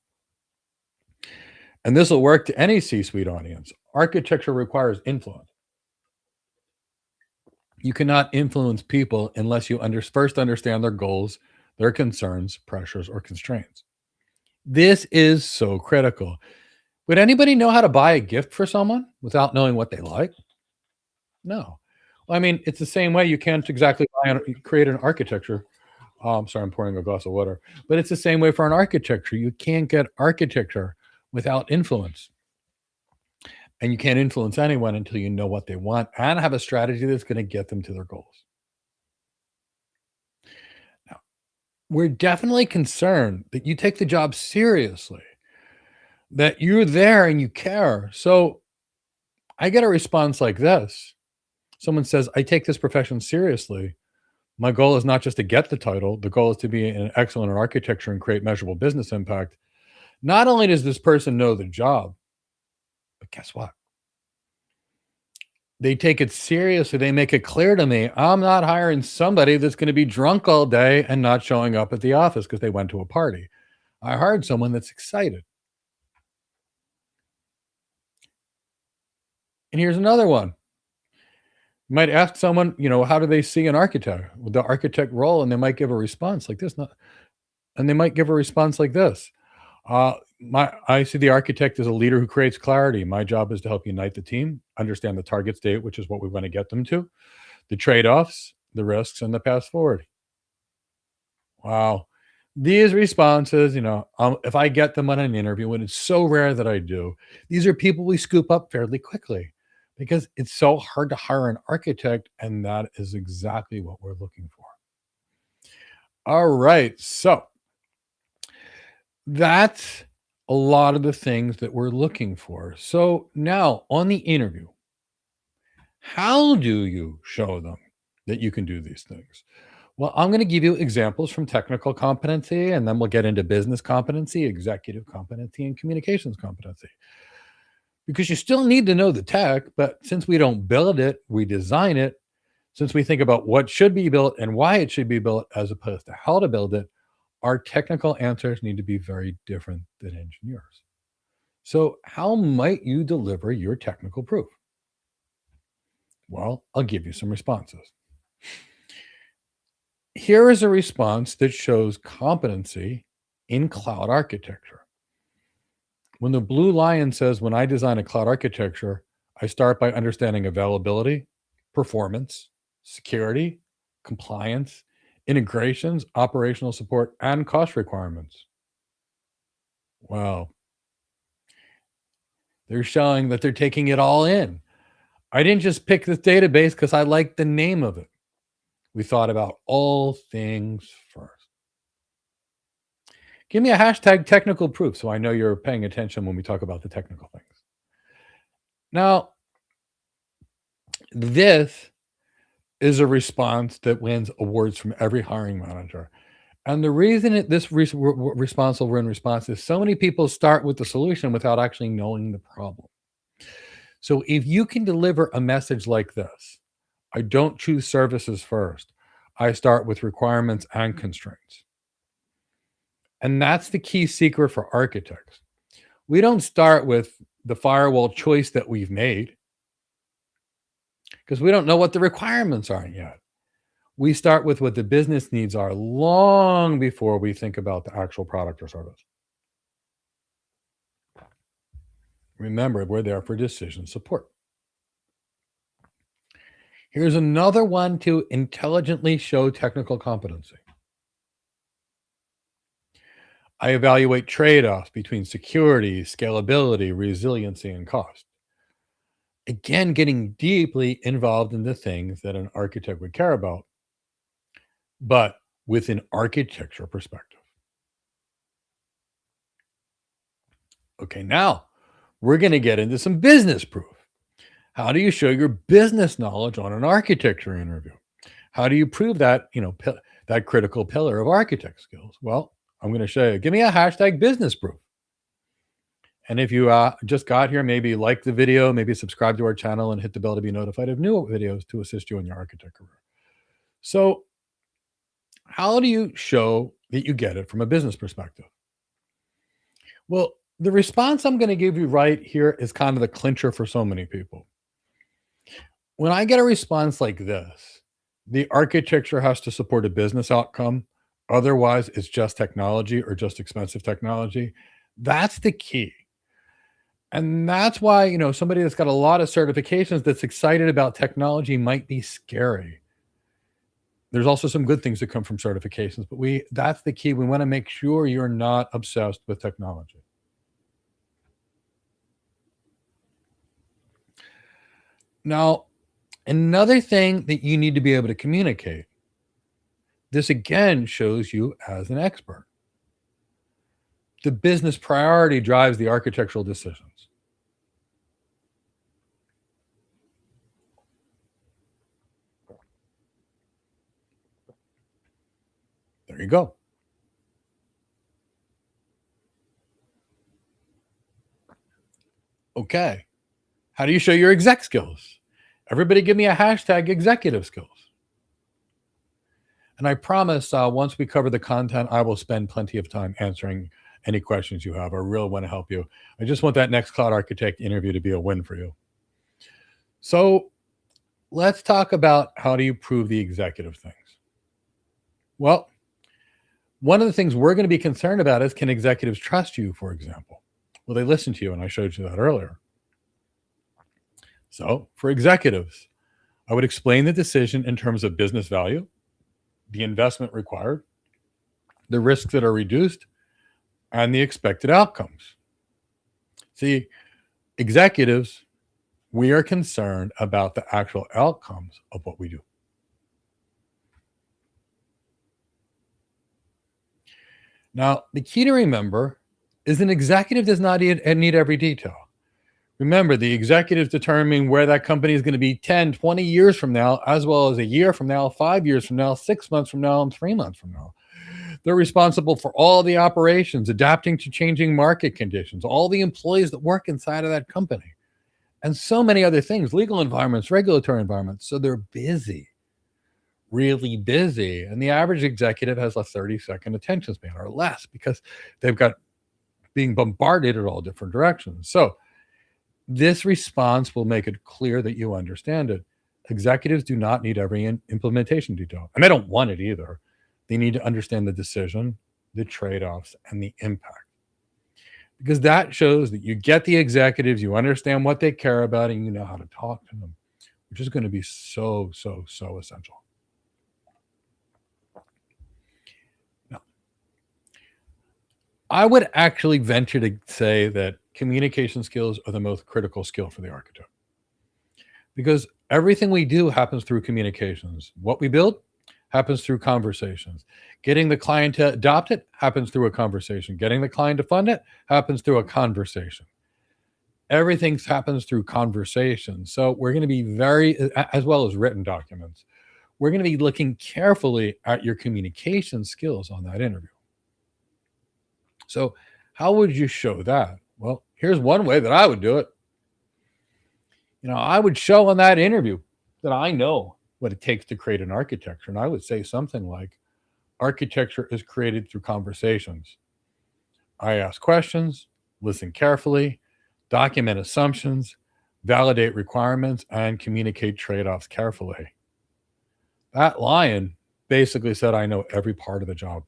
And this will work to any C suite audience. Architecture requires influence. You cannot influence people unless you first understand their goals, their concerns, pressures, or constraints. This is so critical. Would anybody know how to buy a gift for someone without knowing what they like? No. Well, I mean, it's the same way. You can't exactly create an architecture. Oh, I'm sorry, I'm pouring a glass of water. But it's the same way for an architecture. You can't get architecture without influence. And you can't influence anyone until you know what they want and have a strategy that's going to get them to their goals. Now, we're definitely concerned that you take the job seriously, that you're there and you care. So I get a response like this. Someone says, I take this profession seriously. My goal is not just to get the title. The goal is to be an excellent in architecture and create measurable business impact. Not only does this person know the job, but guess what? They take it seriously. They make it clear to me, I'm not hiring somebody that's going to be drunk all day and not showing up at the office because they went to a party. I hired someone that's excited. And here's another one. You might ask someone, how do they see an architect with the architect role? And they might give a response like this. And they might give a response like this. I see the architect as a leader who creates clarity. My job is to help unite the team, understand the target state, which is what we want to get them to, the trade-offs, the risks, and the path forward. Wow. These responses, if I get them on an interview, and it's so rare that I do, these are people we scoop up fairly quickly because it's so hard to hire an architect, and that is exactly what we're looking for. All right. So that's a lot of the things that we're looking for. So now on the interview, how do you show them that you can do these things? Well, I'm going to give you examples from technical competency, and then we'll get into business competency, executive competency, and communications competency. Because you still need to know the tech, but since we don't build it, we design it. Since we think about what should be built and why it should be built as opposed to how to build it, our technical answers need to be very different than engineers. So how might you deliver your technical proof? Well, I'll give you some responses. Here is a response that shows competency in cloud architecture. When the blue lion says, when I design a cloud architecture, I start by understanding availability, performance, security, compliance, integrations, operational support, and cost requirements. Well, they're showing that they're taking it all in. I didn't just pick this database because I like the name of it. We thought about all things first. Give me a hashtag technical proof so I know you're paying attention when we talk about the technical things. Now, this is a response that wins awards from every hiring manager. And the reason this response will win response is so many people start with the solution without actually knowing the problem. So if you can deliver a message like this, I don't choose services first. I start with requirements and constraints. And that's the key secret for architects. We don't start with the firewall choice that we've made because we don't know what the requirements are yet. We start with what the business needs are long before we think about the actual product or service. Remember, we're there for decision support. Here's another one to intelligently show technical competency. I evaluate trade-offs between security, scalability, resiliency, and cost. Again, getting deeply involved in the things that an architect would care about, but with an architecture perspective. Okay, now we're going to get into some business proof. How do you show your business knowledge on an architecture interview? How do you prove that, that critical pillar of architect skills? Well, I'm going to show you. Give me a hashtag business proof. And if you just got here, maybe like the video, maybe subscribe to our channel and hit the bell to be notified of new videos to assist you in your architect career. So how do you show that you get it from a business perspective? Well, the response I'm going to give you right here is kind of the clincher for so many people. When I get a response like this, the architecture has to support a business outcome. Otherwise, it's just technology or just expensive technology. That's the key. And that's why, somebody that's got a lot of certifications that's excited about technology might be scary. There's also some good things that come from certifications, but that's the key. We want to make sure you're not obsessed with technology. Now, another thing that you need to be able to communicate, this again shows you as an expert. The business priority drives the architectural decisions. There you go. Okay. How do you show your exec skills? Everybody give me a hashtag executive skills. And I promise once we cover the content, I will spend plenty of time answering any questions you have. I really want to help you. I just want that next cloud architect interview to be a win for you. So let's talk about how do you prove the executive things. Well, one of the things we're going to be concerned about is, can executives trust you, for example? Will they listen to you? And I showed you that earlier. So for executives, I would explain the decision in terms of business value, the investment required, the risks that are reduced, and the expected outcomes. See, executives, we are concerned about the actual outcomes of what we do. Now, the key to remember is an executive does not need every detail. Remember, the executives determine where that company is going to be 10, 20 years from now, as well as a year from now, 5 years from now, 6 months from now, and 3 months from now. They're responsible for all the operations, adapting to changing market conditions, all the employees that work inside of that company, and so many other things, legal environments, regulatory environments. So they're busy, really busy. And the average executive has a 30-second attention span or less because they've got being bombarded at all different directions. So this response will make it clear that you understand it. Executives do not need every implementation detail, and they don't want it either. They need to understand the decision, the trade-offs, and the impact. Because that shows that you get the executives, you understand what they care about, and you know how to talk to them. which is going to be so, so, so essential. Now, I would actually venture to say that communication skills are the most critical skill for the architect because everything we do happens through communications. What we build happens through conversations. Getting the client to adopt it happens through a conversation. Getting the client to fund it happens through a conversation. Everything happens through conversation. So we're going to be as well as written documents, we're going to be looking carefully at your communication skills on that interview. So how would you show that? Well, here's one way that I would do it. I would show on that interview that I know what it takes to create an architecture. And I would say something like, architecture is created through conversations. I ask questions, listen carefully, document assumptions, validate requirements, and communicate trade-offs carefully. That line basically said, I know every part of the job.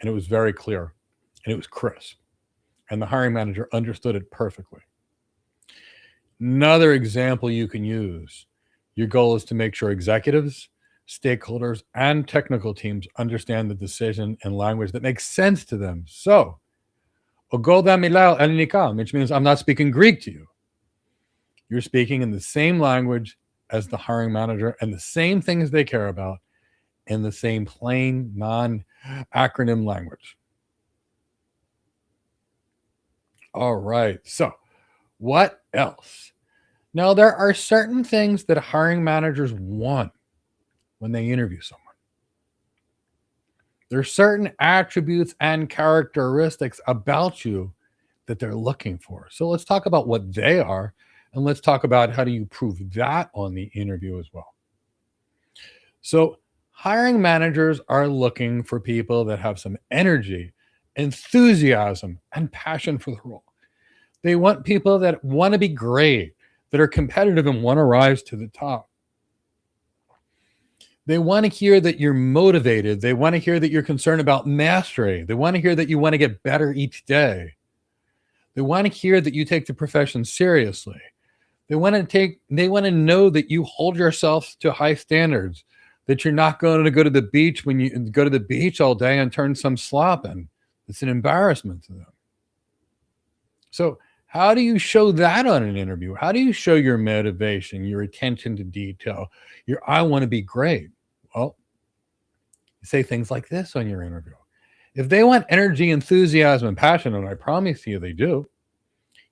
And it was very clear, and it was crisp. And the hiring manager understood it perfectly. Another example you can use, your goal is to make sure executives, stakeholders, and technical teams understand the decision and language that makes sense to them. So, Ogoda Milao Elinika, which means I'm not speaking Greek to you. You're speaking in the same language as the hiring manager and the same things they care about in the same plain, non-acronym language. All right. So, what else? Now, there are certain things that hiring managers want when they interview someone. There are certain attributes and characteristics about you that they're looking for. So let's talk about what they are, and let's talk about how do you prove that on the interview as well. So hiring managers are looking for people that have some energy, enthusiasm, and passion for the role. They want people that want to be great, that are competitive and want to rise to the top. They want to hear that you're motivated. They want to hear that you're concerned about mastery. They want to hear that you want to get better each day. They want to hear that you take the profession seriously. They want to know that you hold yourself to high standards, that you're not going to go to the beach when you go to the beach all day and turn some slop in. It's an embarrassment to them. So how do you show that on an interview? How do you show your motivation, your attention to detail, your I want to be great? Well, you say things like this on your interview. If they want energy, enthusiasm, and passion, and I promise you they do,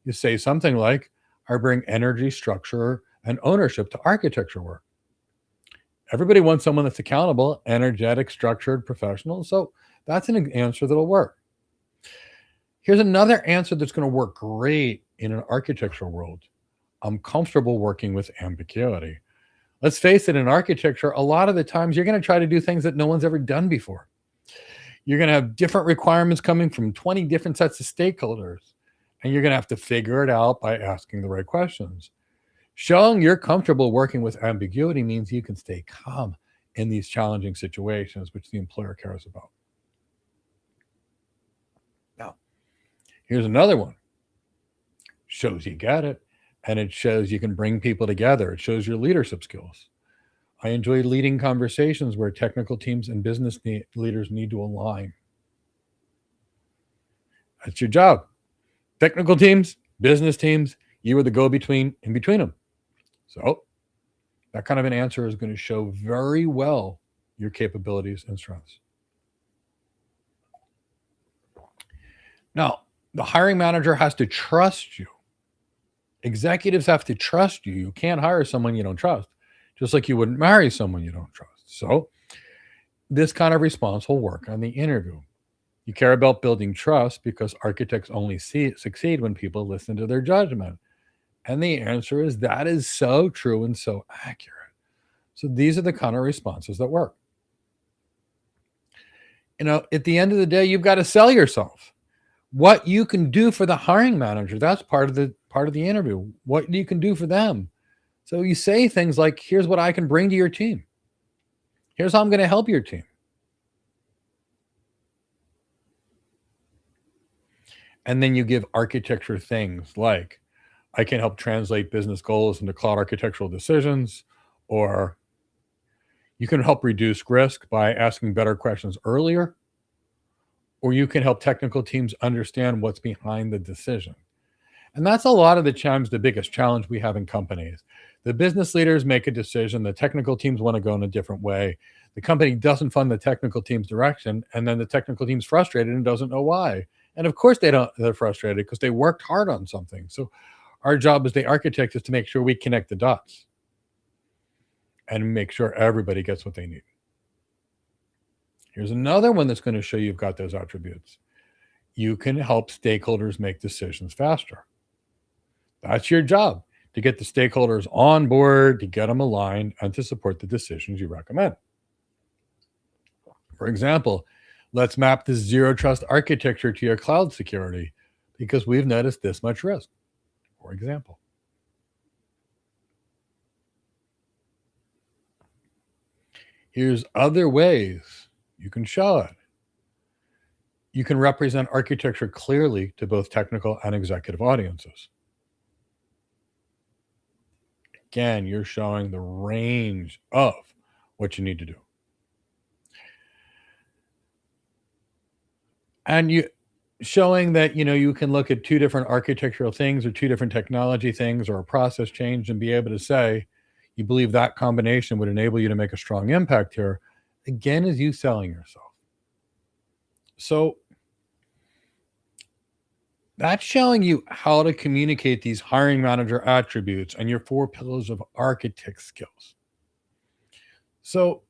you say something like, I bring energy, structure, and ownership to architecture work. Everybody wants someone that's accountable, energetic, structured, professional. So that's an answer that'll work. Here's another answer that's going to work great in an architectural world. I'm comfortable working with ambiguity. Let's face it, in architecture, a lot of the times you're going to try to do things that no one's ever done before. You're going to have different requirements coming from 20 different sets of stakeholders, and you're going to have to figure it out by asking the right questions. Showing you're comfortable working with ambiguity means you can stay calm in these challenging situations, which the employer cares about. Now, here's another one. Shows you get it, and it shows you can bring people together. It shows your leadership skills. I enjoy leading conversations where technical teams and business leaders need to align. That's your job. Technical teams, business teams, you are the go-between in between them. So that kind of an answer is going to show very well your capabilities and strengths. Now, the hiring manager has to trust you. Executives have to trust you. You can't hire someone you don't trust, just like you wouldn't marry someone you don't trust. So this kind of response will work on the interview. You care about building trust because architects only succeed when people listen to their judgment. And the answer is that is so true and so accurate. So these are the kind of responses that work. At the end of the day, you've got to sell yourself. What you can do for the hiring manager, that's part of the interview. What you can do for them. So you say things like, here's what I can bring to your team. Here's how I'm going to help your team. And then you give architecture things like, I can help translate business goals into cloud architectural decisions, or you can help reduce risk by asking better questions earlier, or you can help technical teams understand what's behind the decision. And that's a lot of the times the biggest challenge we have in companies. The business leaders make a decision, the technical teams want to go in a different way. The company doesn't fund the technical team's direction, and then the technical team's frustrated and doesn't know why. And of course they're frustrated because they worked hard on something. So our job as the architect is to make sure we connect the dots and make sure everybody gets what they need. Here's another one that's going to show you've got those attributes. You can help stakeholders make decisions faster. That's your job, to get the stakeholders on board, to get them aligned, and to support the decisions you recommend. For example, let's map the zero trust architecture to your cloud security because we've noticed this much risk, for example. Here's other ways you can show it. You can represent architecture clearly to both technical and executive audiences. Again, you're showing the range of what you need to do. And you showing that, you can look at two different architectural things or two different technology things or a process change and be able to say, you believe that combination would enable you to make a strong impact here, again, is you selling yourself. So that's showing you how to communicate these hiring manager attributes and your 4 pillars of architect skills. So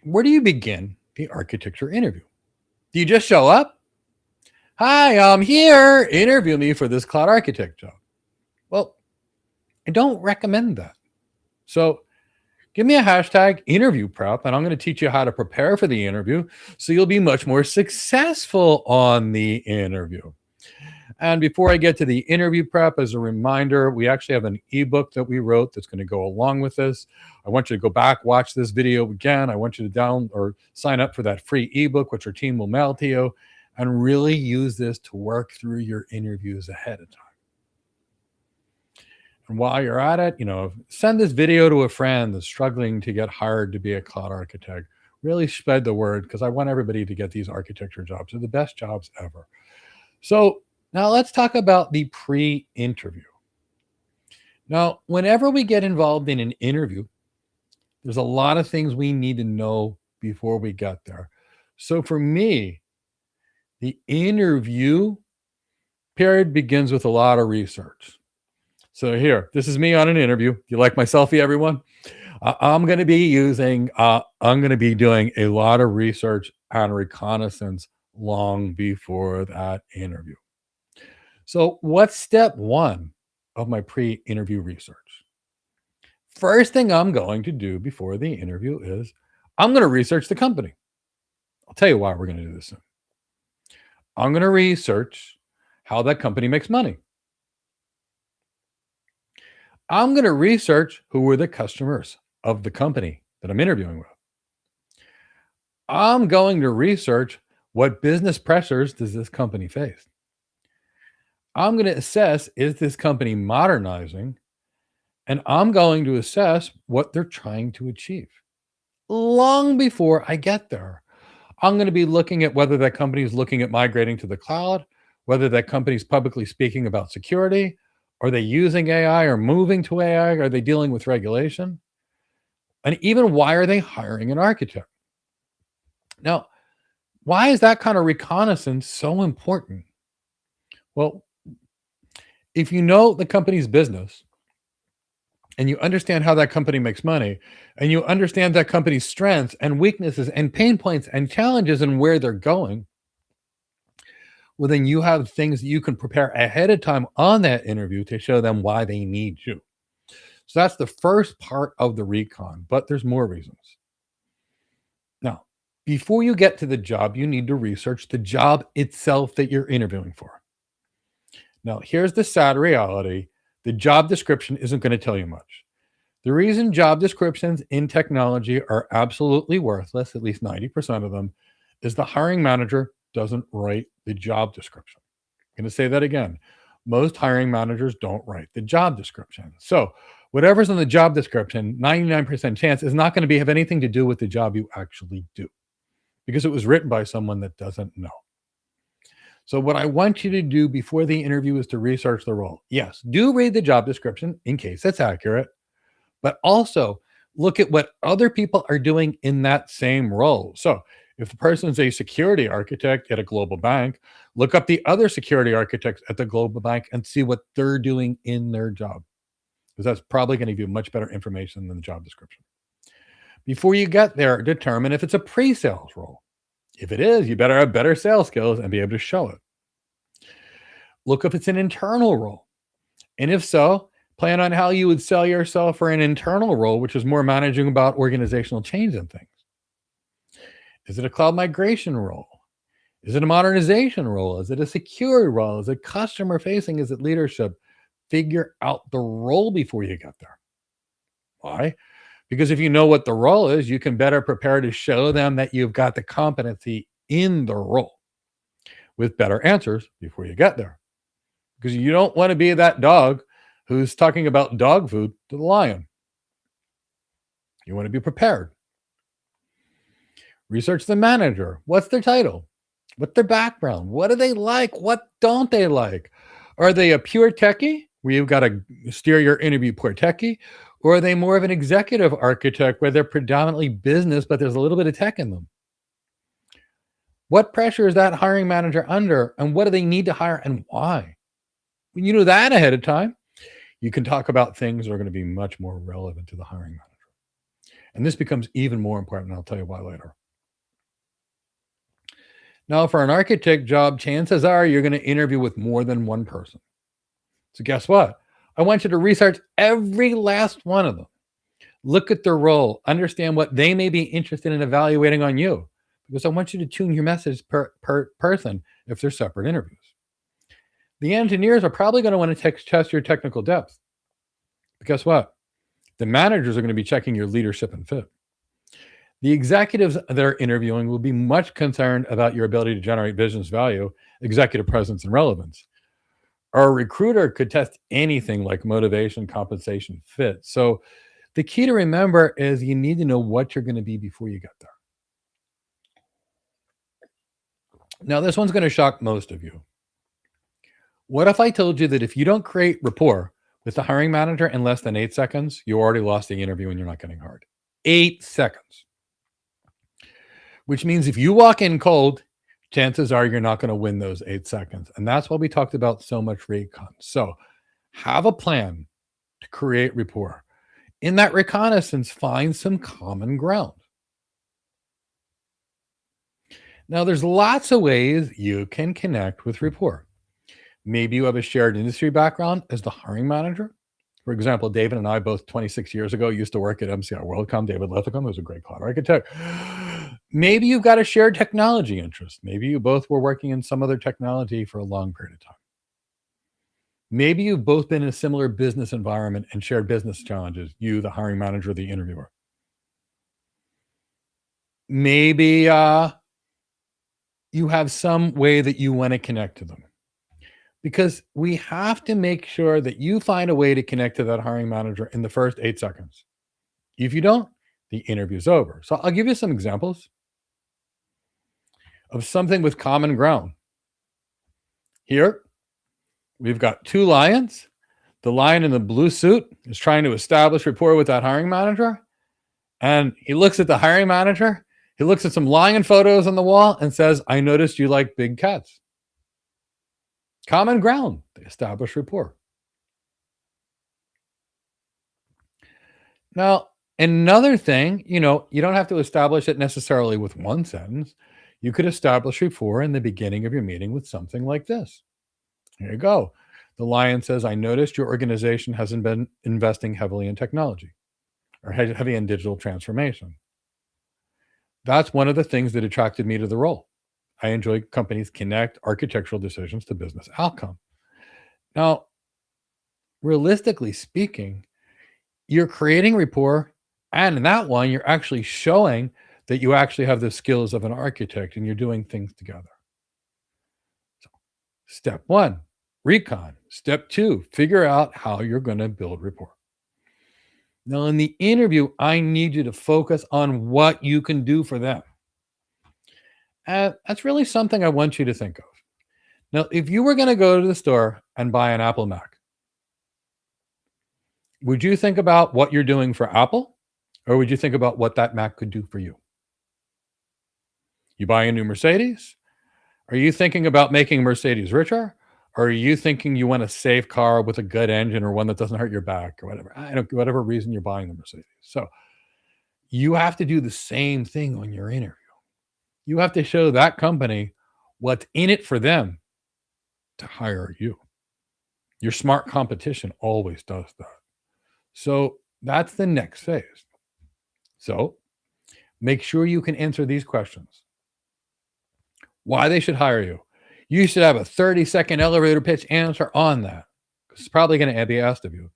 where do you begin the architecture interview? Do you just show up? Hi, I'm here. Interview me for this cloud architect job. Well, I don't recommend that. So give me a hashtag interview prep, and I'm going to teach you how to prepare for the interview so you'll be much more successful on the interview. And before I get to the interview prep, as a reminder, we actually have an ebook that we wrote that's going to go along with this. I want you to go back, watch this video again. I want you to sign up for that free ebook, which our team will mail to you, and really use this to work through your interviews ahead of time. And while you're at it, send this video to a friend that's struggling to get hired to be a cloud architect. Really spread the word, because I want everybody to get these architecture jobs. They're the best jobs ever. So now let's talk about the pre-interview. Now, whenever we get involved in an interview, there's a lot of things we need to know before we get there. So for me, the interview period begins with a lot of research. So here, this is me on an interview. Do you like my selfie, everyone? I'm going to be doing a lot of research and reconnaissance long before that interview. So what's step one of my pre-interview research? First thing I'm going to do before the interview is I'm going to research the company. I'll tell you why we're going to do this soon. I'm going to research how that company makes money. I'm going to research who are the customers of the company that I'm interviewing with. I'm going to research what business pressures does this company face. I'm going to assess, is this company modernizing? And I'm going to assess what they're trying to achieve. Long before I get there, I'm going to be looking at whether that company is looking at migrating to the cloud, whether that company is publicly speaking about security. Are they using AI or moving to AI? Are they dealing with regulation? And even, why are they hiring an architect? Now, why is that kind of reconnaissance so important? Well, if you know the company's business and you understand how that company makes money, and you understand that company's strengths and weaknesses and pain points and challenges and where they're going, well, then you have things that you can prepare ahead of time on that interview to show them why they need you. So that's the first part of the recon, but there's more reasons. Now, before you get to the job, you need to research the job itself that you're interviewing for. Now, here's the sad reality. The job description isn't going to tell you much. The reason job descriptions in technology are absolutely worthless, at least 90% of them, is the hiring manager doesn't write the job description. I'm going to say that again. Most hiring managers don't write the job description. So whatever's in the job description, 99% chance is not going to have anything to do with the job you actually do because it was written by someone that doesn't know. So what I want you to do before the interview is to research the role. Yes, do read the job description in case it's accurate, but also look at what other people are doing in that same role. So if the person's a security architect at a global bank, look up the other security architects at the global bank and see what they're doing in their job, because that's probably going to give you much better information than the job description. Before you get there, determine if it's a pre-sales role. If it is, you better have better sales skills and be able to show it. Look if it's an internal role. And if so, plan on how you would sell yourself for an internal role, which is more managing about organizational change and things. Is it a cloud migration role? Is it a modernization role? Is it a security role? Is it customer facing? Is it leadership? Figure out the role before you get there. Why? Because if you know what the role is, you can better prepare to show them that you've got the competency in the role with better answers before you get there. Because you don't want to be that dog who's talking about dog food to the lion. You want to be prepared. Research the manager. What's their title? What's their background? What do they like? What don't they like? Are they a pure techie where you've got to steer your interview pure techie? Or are they more of an executive architect where they're predominantly business, but there's a little bit of tech in them? What pressure is that hiring manager under, and what do they need to hire and why? When you know that ahead of time, you can talk about things that are going to be much more relevant to the hiring manager. And this becomes even more important, and I'll tell you why later. Now, for an architect job, chances are you're going to interview with more than one person. So guess what? I want you to research every last one of them. Look at their role, understand what they may be interested in evaluating on you, because I want you to tune your message per person if they're separate interviews. The engineers are probably going to want to test your technical depth. But guess what? The managers are going to be checking your leadership and fit. The executives that are interviewing will be much concerned about your ability to generate business value, executive presence, and relevance. Our recruiter could test anything like motivation, compensation, fit. So the key to remember is you need to know what you're going to be before you get there. Now, this one's going to shock most of you. What if I told you that if you don't create rapport with the hiring manager in less than 8 seconds, you already lost the interview and you're not getting hired? 8 seconds. Which means if you walk in cold, chances are you're not going to win those 8 seconds. And that's why we talked about so much recon. So have a plan to create rapport. In that reconnaissance, find some common ground. Now, there's lots of ways you can connect with rapport. Maybe you have a shared industry background as the hiring manager. For example, David and I both 26 years ago used to work at MCI WorldCom. David Lithicum was a great cloud architect. Maybe you've got a shared technology interest. Maybe you both were working in some other technology for a long period of time. Maybe you've both been in a similar business environment and shared business challenges, you, the hiring manager, the interviewer. Maybe you have some way that you want to connect to them. Because we have to make sure that you find a way to connect to that hiring manager in the first 8 seconds. If you don't, the interview's over. So I'll give you some examples of something with common ground. Here, we've got 2 lions. The lion in the blue suit is trying to establish rapport with that hiring manager. And he looks at the hiring manager. He looks at some lion photos on the wall and says, "I noticed you like big cats." Common ground. They establish rapport. Now, another thing, you don't have to establish it necessarily with one sentence. You could establish rapport in the beginning of your meeting with something like this. Here you go. The lion says, "I noticed your organization hasn't been investing heavily in technology or heavy in digital transformation." That's one of the things that attracted me to the role. I enjoy companies connect architectural decisions to business outcome. Now, realistically speaking, you're creating rapport, and in that one, you're actually showing that you actually have the skills of an architect and you're doing things together. So, step 1, recon. Step two, figure out how you're going to build rapport. Now, in the interview, I need you to focus on what you can do for them. That's really something I want you to think of. Now, if you were going to go to the store and buy an Apple Mac, would you think about what you're doing for Apple, or would you think about what that Mac could do for you? You buy a new Mercedes? Are you thinking about making Mercedes richer? Or are you thinking you want a safe car with a good engine or one that doesn't hurt your back or whatever? I don't, whatever reason you're buying the Mercedes. So you have to do the same thing on your interview. You have to show that company what's in it for them to hire you. Your smart competition always does that. So that's the next phase. So make sure you can answer these questions. Why they should hire you. You should have a 30-second elevator pitch answer on that. It's probably going to be asked of you.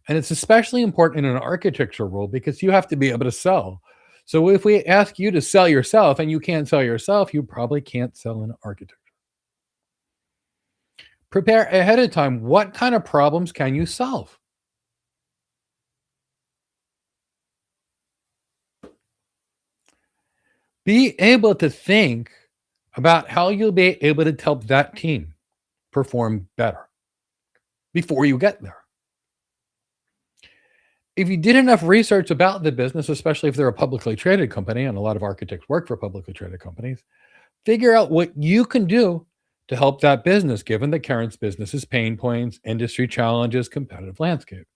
And it's especially important in an architecture role because you have to be able to sell. So if we ask you to sell yourself and you can't sell yourself, you probably can't sell an architecture. Prepare ahead of time. What kind of problems can you solve? Be able to think about how you'll be able to help that team perform better before you get there. If you did enough research about the business, especially if they're a publicly traded company, and a lot of architects work for publicly traded companies, figure out what you can do to help that business, given the current business's pain points, industry challenges, competitive landscape.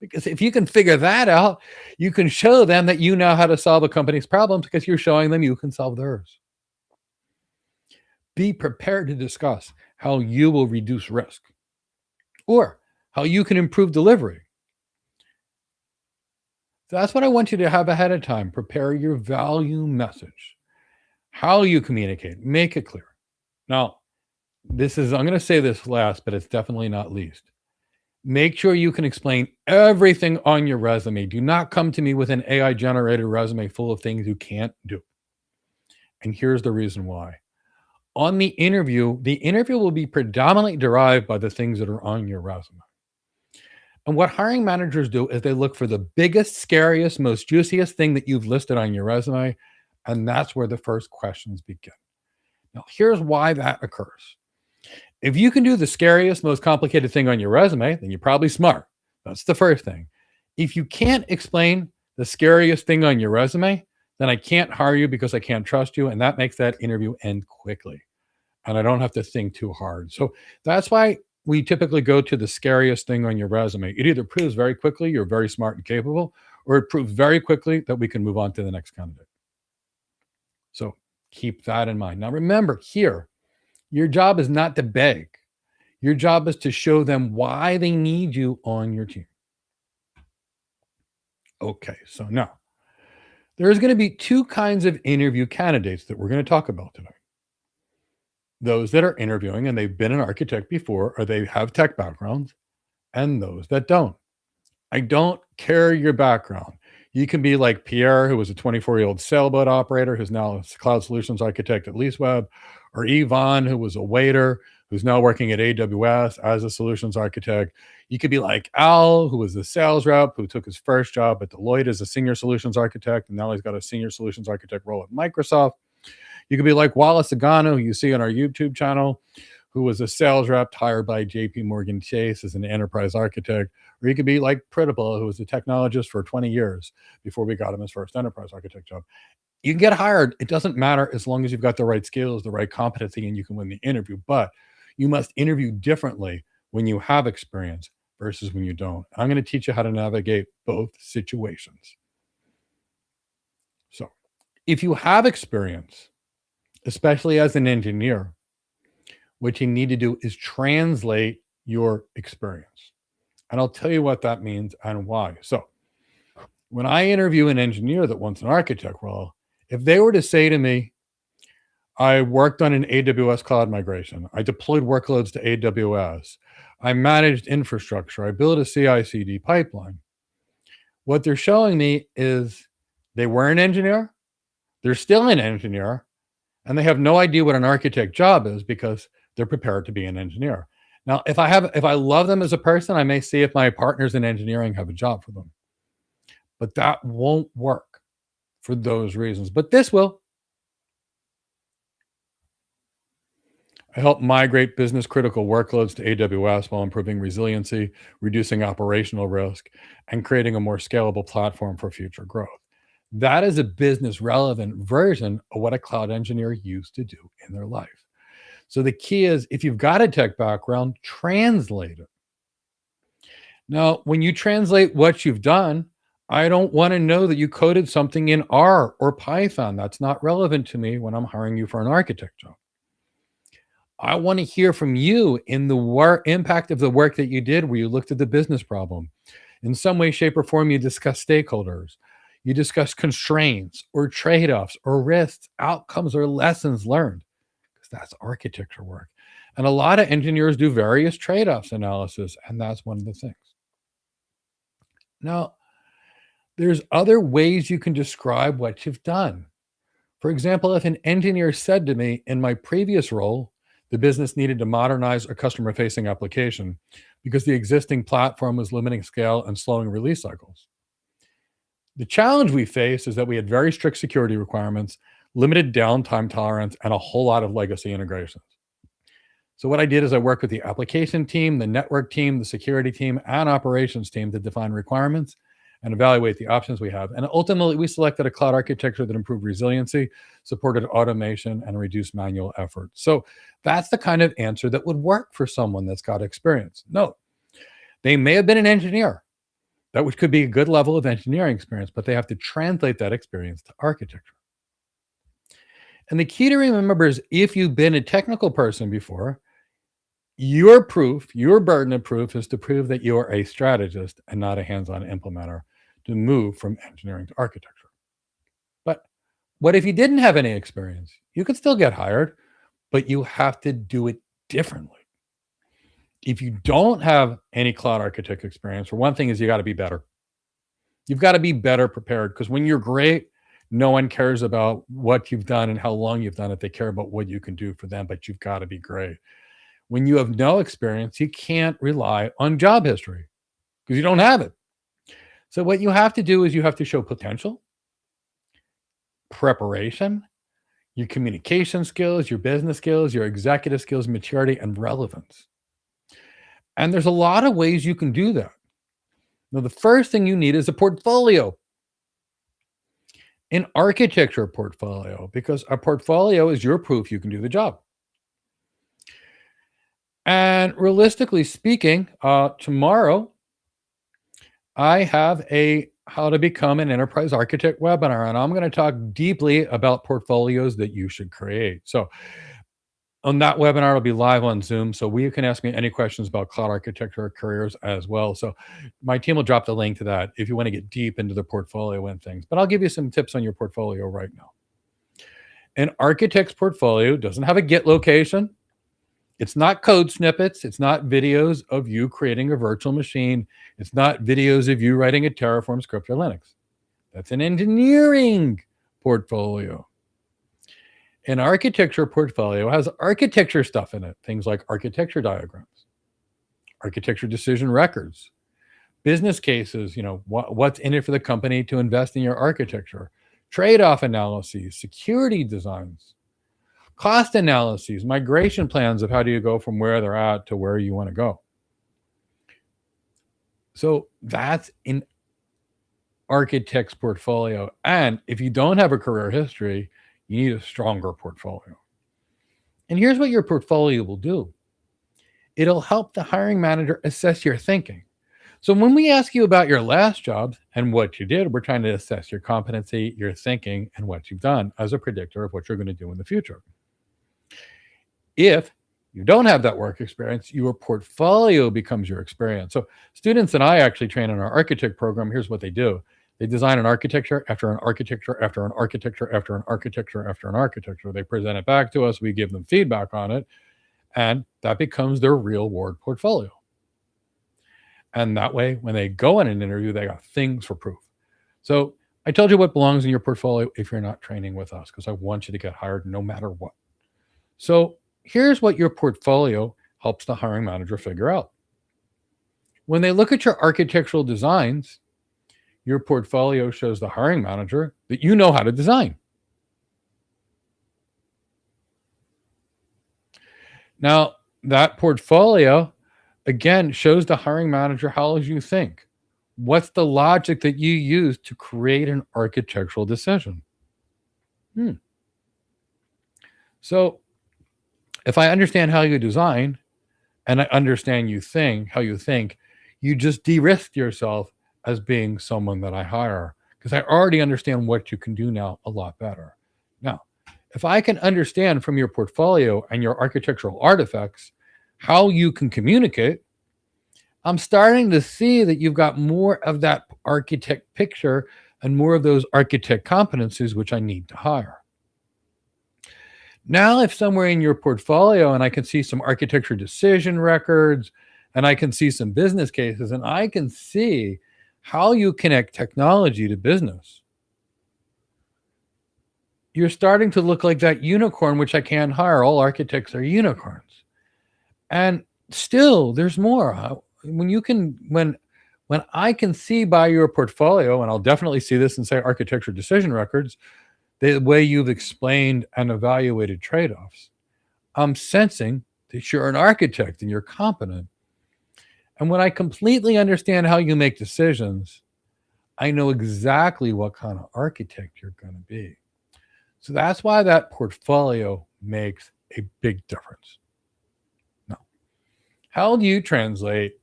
Because if you can figure that out, you can show them that you know how to solve a company's problems because you're showing them you can solve theirs. Be prepared to discuss how you will reduce risk or how you can improve delivery. So that's what I want you to have ahead of time. Prepare your value message, how you communicate, make it clear. Now, I'm going to say this last, but it's definitely not least. Make sure you can explain everything on your resume. Do not come to me with an AI generated resume full of things you can't do. And here's the reason why. On the interview will be predominantly derived by the things that are on your resume. And what hiring managers do is they look for the biggest, scariest, most juiciest thing that you've listed on your resume. And that's where the first questions begin. Now, here's why that occurs. If you can do the scariest, most complicated thing on your resume, then you're probably smart. That's the first thing. If you can't explain the scariest thing on your resume, then I can't hire you because I can't trust you. And that makes that interview end quickly. And I don't have to think too hard. So that's why we typically go to the scariest thing on your resume. It either proves very quickly you're very smart and capable, or it proves very quickly that we can move on to the next candidate. So keep that in mind. Now remember here, your job is not to beg. Your job is to show them why they need you on your team. Okay, so now there's going to be two kinds of interview candidates that we're going to talk about today. Those that are interviewing and they've been an architect before, or they have tech backgrounds, and those that don't. I don't care your background. You can be like Pierre, who was a 24-year-old sailboat operator, who's now a cloud solutions architect at LeaseWeb, or Yvonne, who was a waiter, who's now working at AWS as a solutions architect. You could be like Al, who was a sales rep, who took his first job at Deloitte as a senior solutions architect, and now he's got a senior solutions architect role at Microsoft. You could be like Wallace Agano, who you see on our YouTube channel, who was a sales rep hired by JP Morgan Chase as an enterprise architect. Or you could be like Pritipal, who was a technologist for 20 years before we got him his first enterprise architect job. You can get hired. It doesn't matter as long as you've got the right skills, the right competency, and you can win the interview. But you must interview differently when you have experience versus when you don't. I'm going to teach you how to navigate both situations. So if you have experience, especially as an engineer, what you need to do is translate your experience. And I'll tell you what that means and why. So when I interview an engineer that wants an architect role, if they were to say to me, I worked on an AWS cloud migration, I deployed workloads to AWS, I managed infrastructure, I built a CI/CD pipeline, what they're showing me is they were an engineer, they're still an engineer, and they have no idea what an architect job is because they're prepared to be an engineer. Now, if I love them as a person, I may see if my partners in engineering have a job for them. But that won't work for those reasons. But this will. I help migrate business critical workloads to AWS while improving resiliency, reducing operational risk, and creating a more scalable platform for future growth. That is a business relevant version of what a cloud engineer used to do in their life. So the key is, if you've got a tech background, translate it. Now, when you translate what you've done, I don't want to know that you coded something in R or Python. That's not relevant to me when I'm hiring you for an architect job. I want to hear from you in the impact of the work that you did, where you looked at the business problem. In some way, shape, or form, you discuss stakeholders. You discuss constraints or trade-offs or risks, outcomes, or lessons learned, because that's architecture work. And a lot of engineers do various trade-offs analysis, and that's one of the things. Now, there's other ways you can describe what you've done. For example, if an engineer said to me, in my previous role, the business needed to modernize a customer facing application because the existing platform was limiting scale and slowing release cycles. The challenge we face is that we had very strict security requirements, limited downtime tolerance, and a whole lot of legacy integrations. So what I did is I worked with the application team, the network team, the security team, and operations team to define requirements and evaluate the options we have. And ultimately, we selected a cloud architecture that improved resiliency, supported automation, and reduced manual effort. So that's the kind of answer that would work for someone that's got experience. No, they may have been an engineer, that which could be a good level of engineering experience, but they have to translate that experience to architecture. And the key to remember is, if you've been a technical person before, your proof, your burden of proof, is to prove that you are a strategist and not a hands-on implementer, to move from engineering to architecture. But what if you didn't have any experience? You could still get hired, but you have to do it differently. If you don't have any cloud architect experience, for one thing, is you got to be better. You've got to be better prepared, because when you're great, no one cares about what you've done and how long you've done it. They care about what you can do for them, but you've got to be great. When you have no experience, you can't rely on job history because you don't have it. So what you have to do is you have to show potential, preparation, your communication skills, your business skills, your executive skills, maturity, and relevance. And there's a lot of ways you can do that. Now, the first thing you need is a portfolio, an architecture portfolio, because a portfolio is your proof you can do the job. And realistically speaking, tomorrow I have a how to become an enterprise architect webinar, and I'm going to talk deeply about portfolios that you should create. So on that webinar, it'll be live on Zoom, so you can ask me any questions about cloud architecture careers as well. So my team will drop the link to that if you want to get deep into the portfolio and things. But I'll give you some tips on your portfolio right now. An architect's portfolio doesn't have a Git location. It's not code snippets. It's not videos of you creating a virtual machine. It's not videos of you writing a Terraform script or Linux. That's an engineering portfolio. An architecture portfolio has architecture stuff in it, things like architecture diagrams, architecture decision records, business cases, what's in it for the company to invest in your architecture, trade-off analyses, security designs, cost analyses, migration plans of how do you go from where they're at to where you want to go. So that's an architect's portfolio. And if you don't have a career history, you need a stronger portfolio. And here's what your portfolio will do. It'll help the hiring manager assess your thinking. So when we ask you about your last job and what you did, we're trying to assess your competency, your thinking, and what you've done as a predictor of what you're going to do in the future. If you don't have that work experience, your portfolio becomes your experience. So students and I actually train in our architect program. Here's what they do. They design an architecture after an architecture after an architecture after an architecture after an architecture. They present it back to us. We give them feedback on it. And that becomes their real world portfolio. And that way, when they go in an interview, they got things for proof. So I told you what belongs in your portfolio if you're not training with us, because I want you to get hired no matter what. So here's what your portfolio helps the hiring manager figure out. When they look at your architectural designs, your portfolio shows the hiring manager that you know how to design. Now, that portfolio, again, shows the hiring manager how you think. What's the logic that you use to create an architectural decision? So, if I understand how you design and I understand how you think, you just de-risk yourself as being someone that I hire because I already understand what you can do now a lot better. Now, if I can understand from your portfolio and your architectural artifacts how you can communicate, I'm starting to see that you've got more of that architect picture and more of those architect competencies, which I need to hire. Now, if somewhere in your portfolio and I can see some architecture decision records and I can see some business cases and I can see how you connect technology to business, you're starting to look like that unicorn, which I can't hire. All architects are unicorns. And still, there's more. When I can see by your portfolio, and I'll definitely see this and say architecture decision records, the way you've explained and evaluated trade-offs, I'm sensing that you're an architect and you're competent. And when I completely understand how you make decisions, I know exactly what kind of architect you're going to be. So that's why that portfolio makes a big difference. Now, how do you translate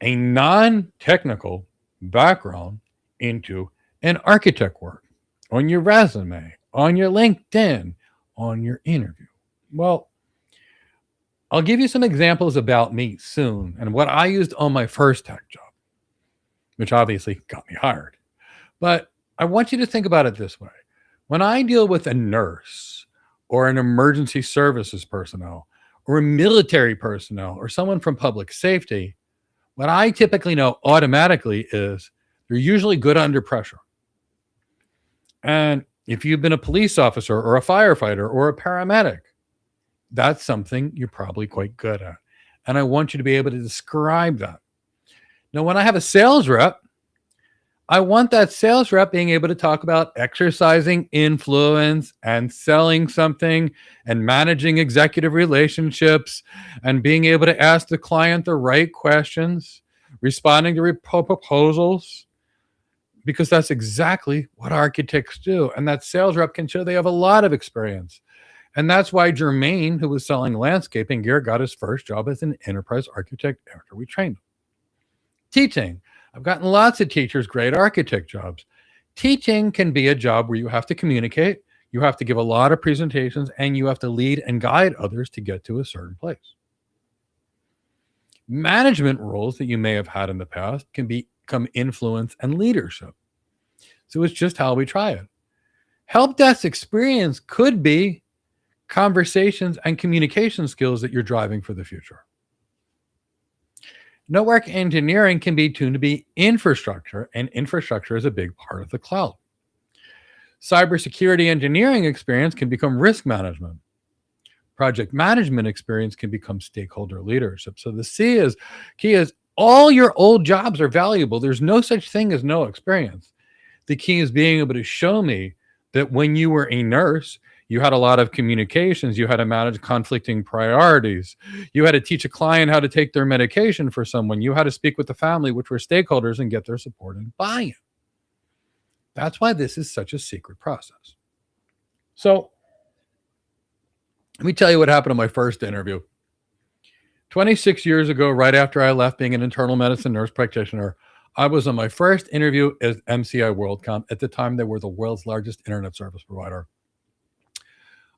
a non-technical background into an architect work on your resume, on your LinkedIn, on your interview? Well, I'll give you some examples about me soon and what I used on my first tech job, which obviously got me hired. But I want you to think about it this way. When I deal with a nurse or an emergency services personnel or a military personnel or someone from public safety, what I typically know automatically is they're usually good under pressure. And if you've been a police officer or a firefighter or a paramedic, that's something you're probably quite good at. And I want you to be able to describe that. Now, when I have a sales rep, I want that sales rep being able to talk about exercising influence and selling something and managing executive relationships and being able to ask the client the right questions, responding to proposals, because that's exactly what architects do. And that sales rep can show they have a lot of experience. And that's why Jermaine, who was selling landscaping gear, got his first job as an enterprise architect after we trained him. Teaching. I've gotten lots of teachers great architect jobs. Teaching can be a job where you have to communicate, you have to give a lot of presentations, and you have to lead and guide others to get to a certain place. Management roles that you may have had in the past can become influence and leadership. So it's just how we try it. Help desk experience could be conversations and communication skills that you're driving for the future. Network engineering can be tuned to be infrastructure, and infrastructure is a big part of the cloud. Cybersecurity engineering experience can become risk management. Project management experience can become stakeholder leadership. So the key is all your old jobs are valuable. There's no such thing as no experience. The key is being able to show me that when you were a nurse, you had a lot of communications. You had to manage conflicting priorities. You had to teach a client how to take their medication for someone. You had to speak with the family, which were stakeholders, and get their support and buy-in. That's why this is such a secret process. So let me tell you what happened in my first interview. 26 years ago, right after I left being an internal medicine nurse practitioner, I was on my first interview as MCI WorldCom. At the time, they were the world's largest internet service provider.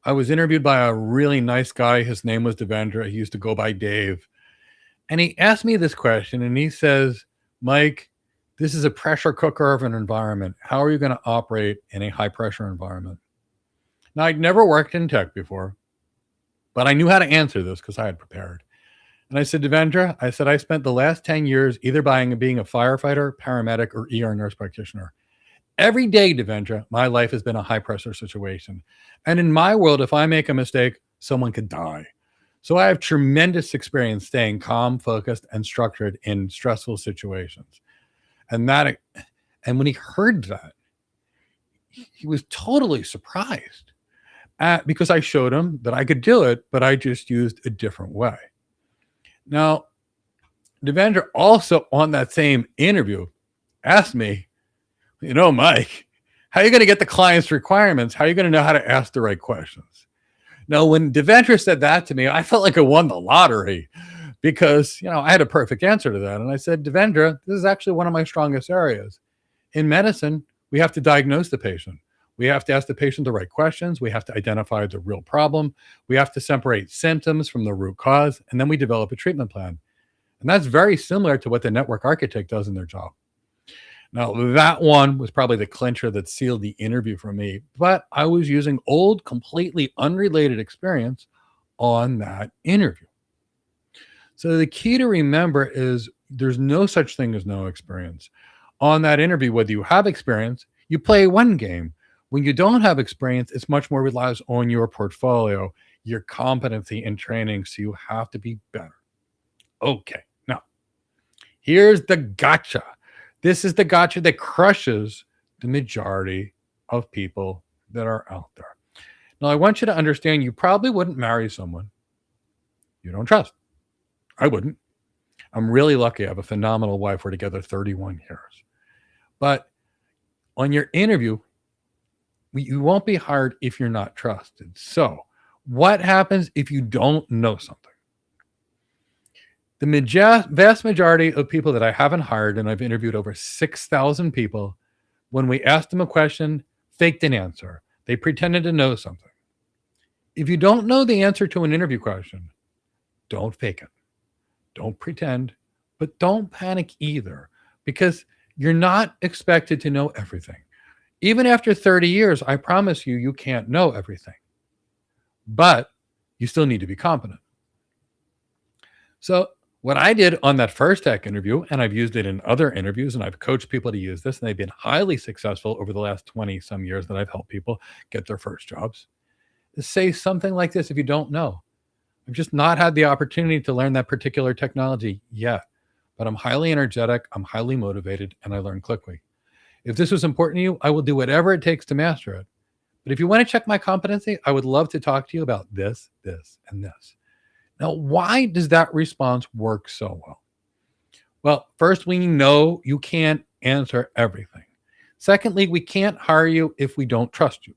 I was interviewed by a really nice guy. His name was Devendra. He used to go by Dave. And he asked me this question, and he says, Mike, this is a pressure cooker of an environment. How are you going to operate in a high-pressure environment? Now, I'd never worked in tech before, but I knew how to answer this because I had prepared. And I said, Devendra, I spent the last 10 years either being a firefighter, paramedic, or ER nurse practitioner. Every day, Devendra, my life has been a high-pressure situation. And in my world, if I make a mistake, someone could die. So I have tremendous experience staying calm, focused, and structured in stressful situations. And that, and when he heard that, he was totally surprised because I showed him that I could do it, but I just used a different way. Now, Devendra also on that same interview asked me, Mike, how are you going to get the client's requirements? How are you going to know how to ask the right questions? Now, when Devendra said that to me, I felt like I won the lottery because, I had a perfect answer to that. And I said, Devendra, this is actually one of my strongest areas. In medicine, we have to diagnose the patient. We have to ask the patient the right questions. We have to identify the real problem. We have to separate symptoms from the root cause, and then we develop a treatment plan. And that's very similar to what the network architect does in their job. Now, that one was probably the clincher that sealed the interview for me, but I was using old, completely unrelated experience on that interview. So the key to remember is there's no such thing as no experience. On that interview, whether you have experience, you play one game. When you don't have experience, it's much more relies on your portfolio, your competency and training, so you have to be better. Okay, now, here's the gotcha. This is the gotcha that crushes the majority of people that are out there. Now, I want you to understand you probably wouldn't marry someone you don't trust. I wouldn't. I'm really lucky. I have a phenomenal wife. We're together 31 years. But on your interview, you won't be hired if you're not trusted. So what happens if you don't know something? The vast majority of people that I haven't hired, and I've interviewed over 6,000 people, when we asked them a question, faked an answer. They pretended to know something. If you don't know the answer to an interview question, don't fake it. Don't pretend, but don't panic either, because you're not expected to know everything. Even after 30 years, I promise you, you can't know everything, but you still need to be competent. So what I did on that first tech interview, and I've used it in other interviews, and I've coached people to use this, and they've been highly successful over the last 20 some years that I've helped people get their first jobs, is say something like this. If you don't know, I've just not had the opportunity to learn that particular technology yet, but I'm highly energetic, I'm highly motivated, and I learn quickly. If this was important to you, I will do whatever it takes to master it. But if you want to check my competency, I would love to talk to you about this, this, and this. Now, why does that response work so well? Well, first, we know you can't answer everything. Secondly, we can't hire you if we don't trust you.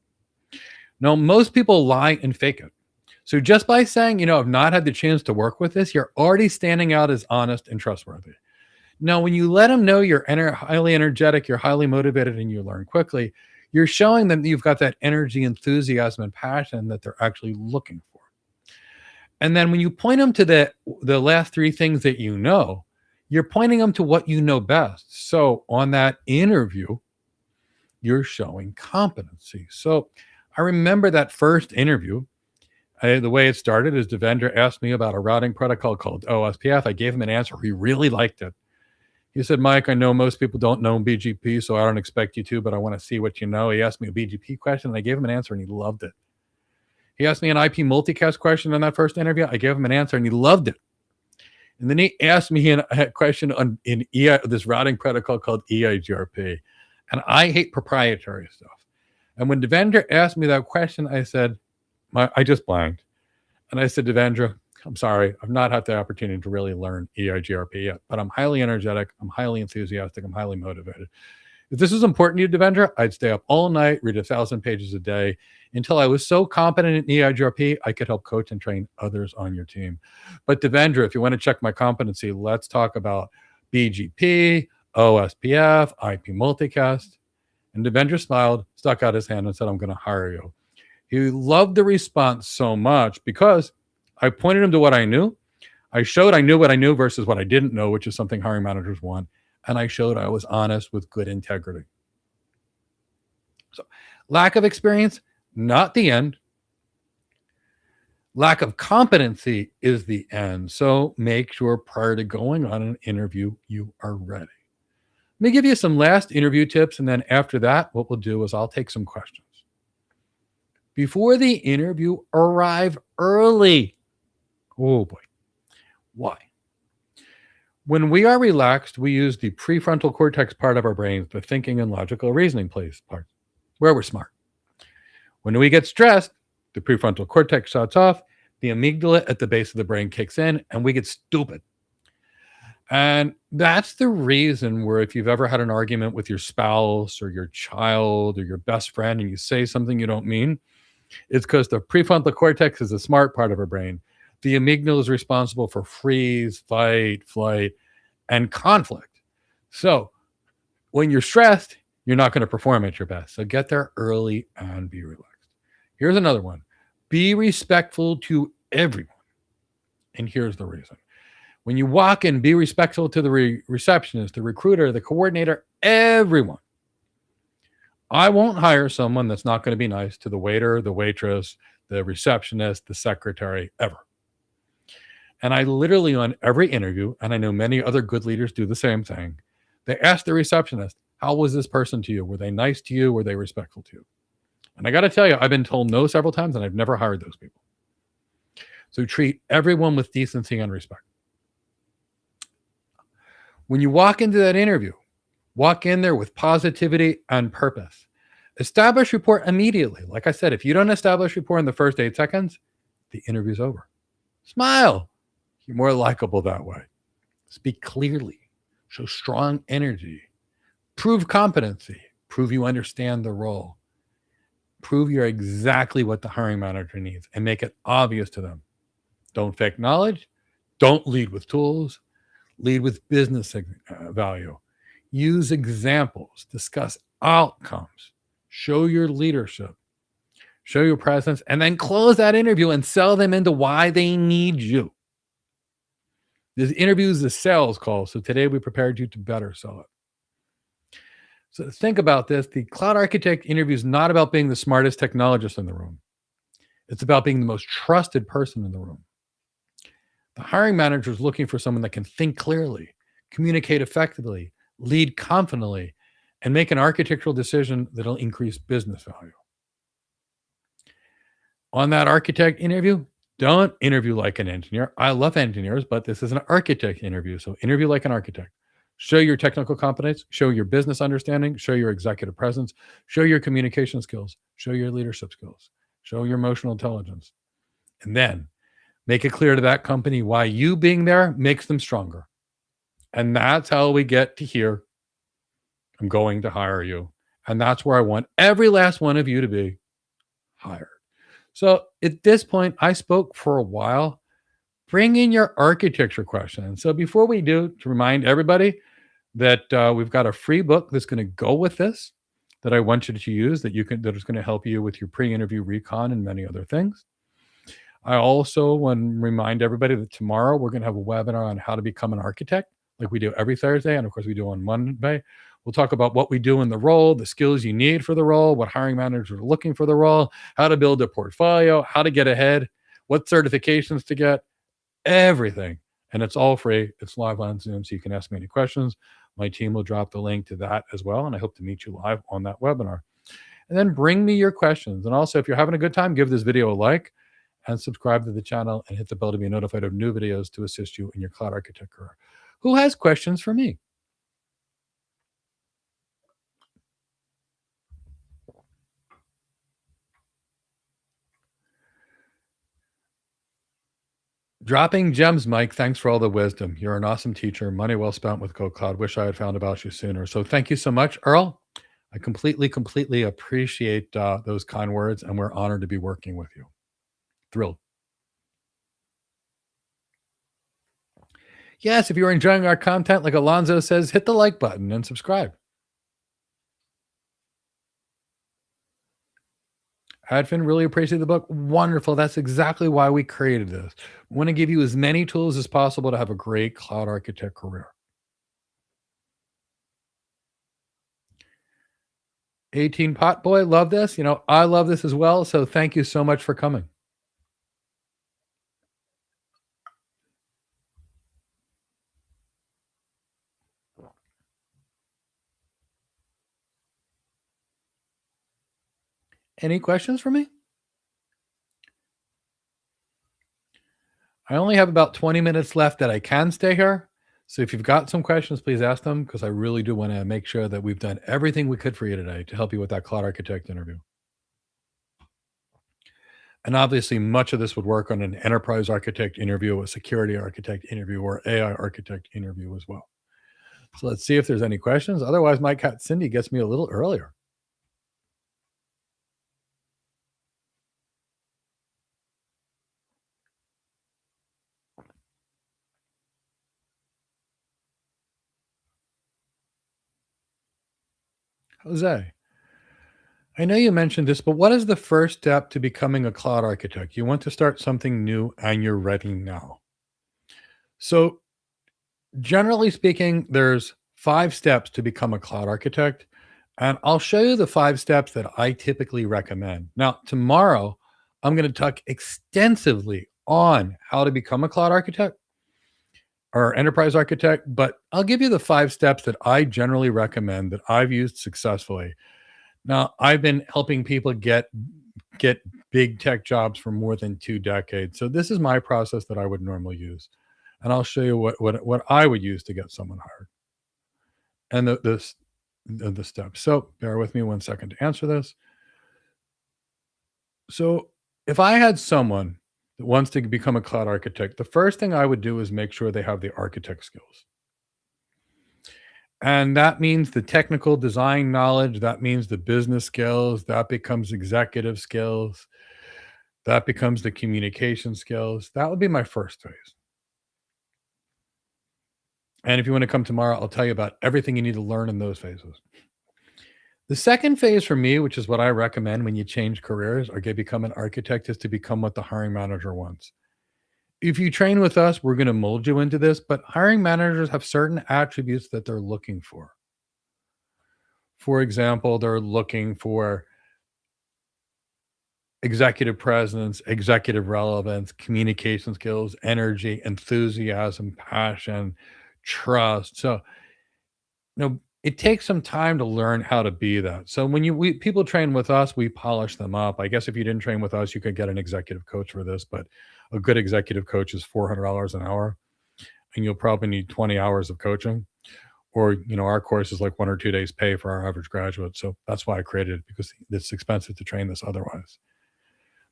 Now, most people lie and fake it. So just by saying, I've not had the chance to work with this, you're already standing out as honest and trustworthy. Now, when you let them know you're highly energetic, you're highly motivated, and you learn quickly, you're showing them that you've got that energy, enthusiasm, and passion that they're actually looking for. And then when you point them to the last three things that you know, you're pointing them to what you know best. So on that interview, you're showing competency. So I remember that first interview. The way it started is Devendra asked me about a routing protocol called OSPF. I gave him an answer. He really liked it. He said, Mike, I know most people don't know BGP, so I don't expect you to, but I want to see what you know. He asked me a BGP question, and I gave him an answer, and he loved it. He asked me an IP multicast question in that first interview. I gave him an answer, and he loved it. And then he asked me a question on this routing protocol called EIGRP. And I hate proprietary stuff. And when Devendra asked me that question, I said, I just blanked. And I said, Devendra, I'm sorry, I've not had the opportunity to really learn EIGRP yet, but I'm highly energetic, I'm highly enthusiastic, I'm highly motivated. If this is important to you, Devendra, I'd stay up all night, read 1,000 pages a day until I was so competent in EIGRP, I could help coach and train others on your team. But Devendra, if you want to check my competency, let's talk about BGP, OSPF, IP multicast. And Devendra smiled, stuck out his hand, and said, I'm going to hire you. He loved the response so much because I pointed him to what I knew. I showed I knew what I knew versus what I didn't know, which is something hiring managers want. And I showed I was honest with good integrity. So lack of experience, not the end. Lack of competency is the end. So make sure prior to going on an interview, you are ready. Let me give you some last interview tips. And then after that, what we'll do is I'll take some questions. Before the interview, arrive early. Oh boy. Why? When we are relaxed, we use the prefrontal cortex part of our brains, the thinking and logical reasoning place part, where we're smart. When we get stressed, the prefrontal cortex shuts off, the amygdala at the base of the brain kicks in, and we get stupid. And that's the reason where if you've ever had an argument with your spouse or your child or your best friend and you say something you don't mean, it's because the prefrontal cortex is the smart part of our brain. The amygdala is responsible for freeze, fight, flight, and conflict. So when you're stressed, you're not going to perform at your best. So get there early and be relaxed. Here's another one: be respectful to everyone. And here's the reason: when you walk in, be respectful to the receptionist, the recruiter, the coordinator, everyone. I won't hire someone that's not going to be nice to the waiter, the waitress, the receptionist, the secretary, ever. And I literally, on every interview, and I know many other good leaders do the same thing, they ask the receptionist, how was this person to you? Were they nice to you? Were they respectful to you? And I got to tell you, I've been told no several times, and I've never hired those people. So treat everyone with decency and respect. When you walk into that interview, walk in there with positivity and purpose. Establish rapport immediately. Like I said, if you don't establish rapport in the first 8 seconds, the interview's over. Smile. You're more likable that way. Speak clearly. Show strong energy. Prove competency. Prove you understand the role. Prove you're exactly what the hiring manager needs and make it obvious to them. Don't fake knowledge. Don't lead with tools. Lead with business value. Use examples. Discuss outcomes. Show your leadership. Show your presence. And then close that interview and sell them into why they need you. This interview is a sales call. So today we prepared you to better sell it. So think about this. The cloud architect interview is not about being the smartest technologist in the room. It's about being the most trusted person in the room. The hiring manager is looking for someone that can think clearly, communicate effectively, lead confidently, and make an architectural decision that'll increase business value. On that architect interview, don't interview like an engineer. I love engineers, but this is an architect interview. So interview like an architect. Show your technical competence, show your business understanding, show your executive presence, show your communication skills, show your leadership skills, show your emotional intelligence. And then make it clear to that company why you being there makes them stronger. And that's how we get to here. I'm going to hire you. And that's where I want every last one of you to be hired. So at this point, I spoke for a while. Bring in your architecture question. So before we do, to remind everybody that we've got a free book that's going to go with this that I want you to use that that is going to help you with your pre-interview recon and many other things. I also want to remind everybody that tomorrow we're going to have a webinar on how to become an architect, like we do every Thursday, and of course we do on Monday. We'll talk about what we do in the role, the skills you need for the role, what hiring managers are looking for the role, how to build a portfolio, how to get ahead, what certifications to get, everything. And it's all free. It's live on Zoom, so you can ask me any questions. My team will drop the link to that as well, and I hope to meet you live on that webinar. And then bring me your questions. And also, if you're having a good time, give this video a like and subscribe to the channel and hit the bell to be notified of new videos to assist you in your cloud architect career. Who has questions for me? Dropping gems, Mike. Thanks for all the wisdom. You're an awesome teacher. Money well spent with GoCloud. Wish I had found about you sooner. So thank you so much, Earl. I completely appreciate those kind words, and we're honored to be working with you. Thrilled. Yes, if you're enjoying our content, like Alonzo says, hit the like button and subscribe. Adfin, really appreciate the book. Wonderful. That's exactly why we created this. We want to give you as many tools as possible to have a great cloud architect career. 18 Pot Boy, love this. I love this as well. So thank you so much for coming. Any questions for me? I only have about 20 minutes left that I can stay here. So if you've got some questions, please ask them because I really do want to make sure that we've done everything we could for you today to help you with that cloud architect interview. And obviously, much of this would work on an enterprise architect interview, a security architect interview, or AI architect interview as well. So let's see if there's any questions. Otherwise, my cat Cindy gets me a little earlier. Jose, I know you mentioned this, but what is the first step to becoming a cloud architect? You want to start something new and you're ready now. So, generally speaking, there's 5 steps to become a cloud architect. And I'll show you the 5 steps that I typically recommend. Now, tomorrow, I'm going to talk extensively on how to become a cloud architect or enterprise architect, but I'll give you the 5 steps that I generally recommend that I've used successfully. Now, I've been helping people get big tech jobs for more than 2 decades. So this is my process that I would normally use. And I'll show you what I would use to get someone hired and the steps. So bear with me 1 second to answer this. So if I had someone that wants to become a cloud architect, the first thing I would do is make sure they have the architect skills. And that means the technical design knowledge, that means the business skills, that becomes executive skills, that becomes the communication skills. That would be my first phase. And if you want to come tomorrow, I'll tell you about everything you need to learn in those phases. The second phase for me, which is what I recommend when you change careers or become an architect, is to become what the hiring manager wants. If you train with us, we're going to mold you into this, but hiring managers have certain attributes that they're looking for. For example, they're looking for executive presence, executive relevance, communication skills, energy, enthusiasm, passion, trust. So, it takes some time to learn how to be that. So when people train with us, we polish them up. I guess if you didn't train with us, you could get an executive coach for this, but a good executive coach is $400 an hour, and you'll probably need 20 hours of coaching. Or, our course is like 1 or 2 days pay for our average graduate. So that's why I created it, because it's expensive to train this otherwise.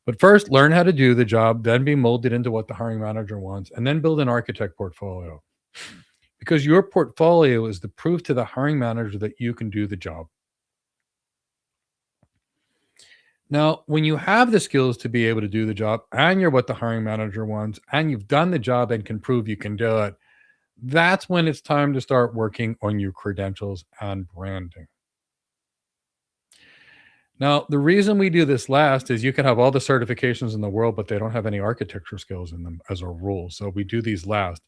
But first, learn how to do the job, then be molded into what the hiring manager wants, and then build an architect portfolio. Because your portfolio is the proof to the hiring manager that you can do the job. Now, when you have the skills to be able to do the job and you're what the hiring manager wants and you've done the job and can prove you can do it, that's when it's time to start working on your credentials and branding. Now, the reason we do this last is you can have all the certifications in the world, but they don't have any architecture skills in them as a rule. So we do these last.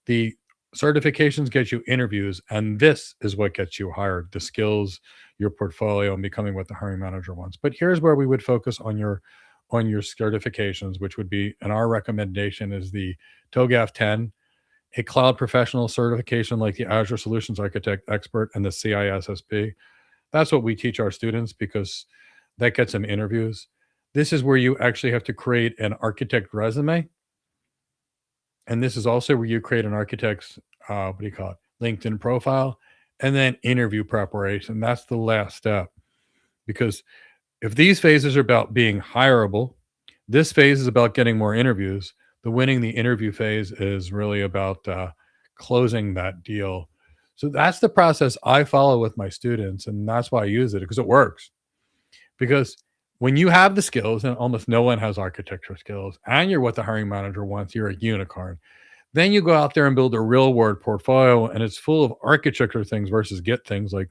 The certifications get you interviews, and this is what gets you hired: the skills, your portfolio, and becoming what the hiring manager wants. But here's where we would focus on your certifications, which would be, and our recommendation is the TOGAF 10, a cloud professional certification like the Azure Solutions Architect Expert, and the CISSP. That's what we teach our students because that gets them interviews. This is where you actually have to create an architect resume. And this is also where you create an architect's, what do you call it, LinkedIn profile, and then interview preparation. That's the last step. Because if these phases are about being hireable, this phase is about getting more interviews. The winning the interview phase is really about closing that deal. So that's the process I follow with my students, and that's why I use it, because it works. Because when you have the skills, and almost no one has architecture skills, and you're what the hiring manager wants, you're a unicorn. Then you go out there and build a real world portfolio, and it's full of architecture things versus Git things like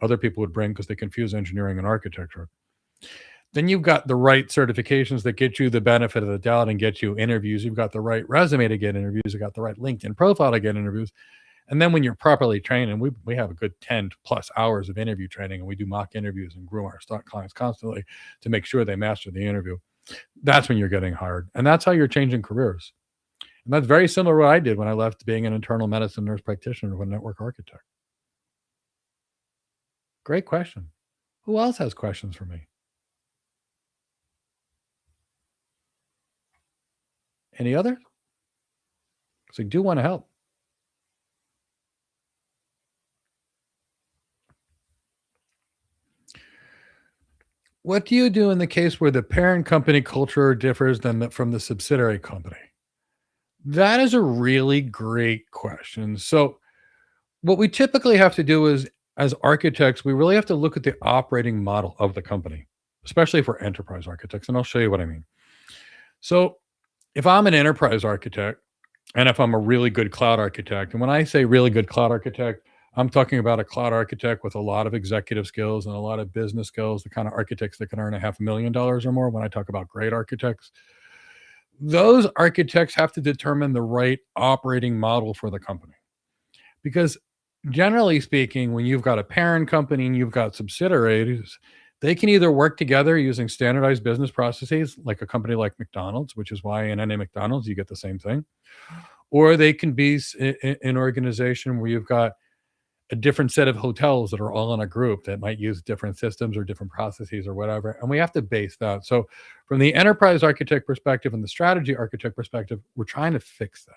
other people would bring because they confuse engineering and architecture. Then you've got the right certifications that get you the benefit of the doubt and get you interviews. You've got the right resume to get interviews. You've got the right LinkedIn profile to get interviews. And then when you're properly trained, and we have a good 10 plus hours of interview training, and we do mock interviews and groom our stock clients constantly to make sure they master the interview. That's when you're getting hired. And that's how you're changing careers. And that's very similar to what I did when I left being an internal medicine nurse practitioner to a network architect. Great question. Who else has questions for me? Any other? So I do want to help. What do you do in the case where the parent company culture differs from the subsidiary company? That is a really great question. So, what we typically have to do is, as architects, we really have to look at the operating model of the company, especially for enterprise architects. And I'll show you what I mean. So, if I'm an enterprise architect and if I'm a really good cloud architect, and when I say really good cloud architect, I'm talking about a cloud architect with a lot of executive skills and a lot of business skills, the kind of architects that can earn $500,000 or more. When I talk about great architects, those architects have to determine the right operating model for the company. Because generally speaking, when you've got a parent company and you've got subsidiaries, they can either work together using standardized business processes, like a company like McDonald's, which is why in any McDonald's you get the same thing, or they can be an organization where you've got a different set of hotels that are all in a group that might use different systems or different processes or whatever. And we have to base that. So, from the enterprise architect perspective and the strategy architect perspective, we're trying to fix that.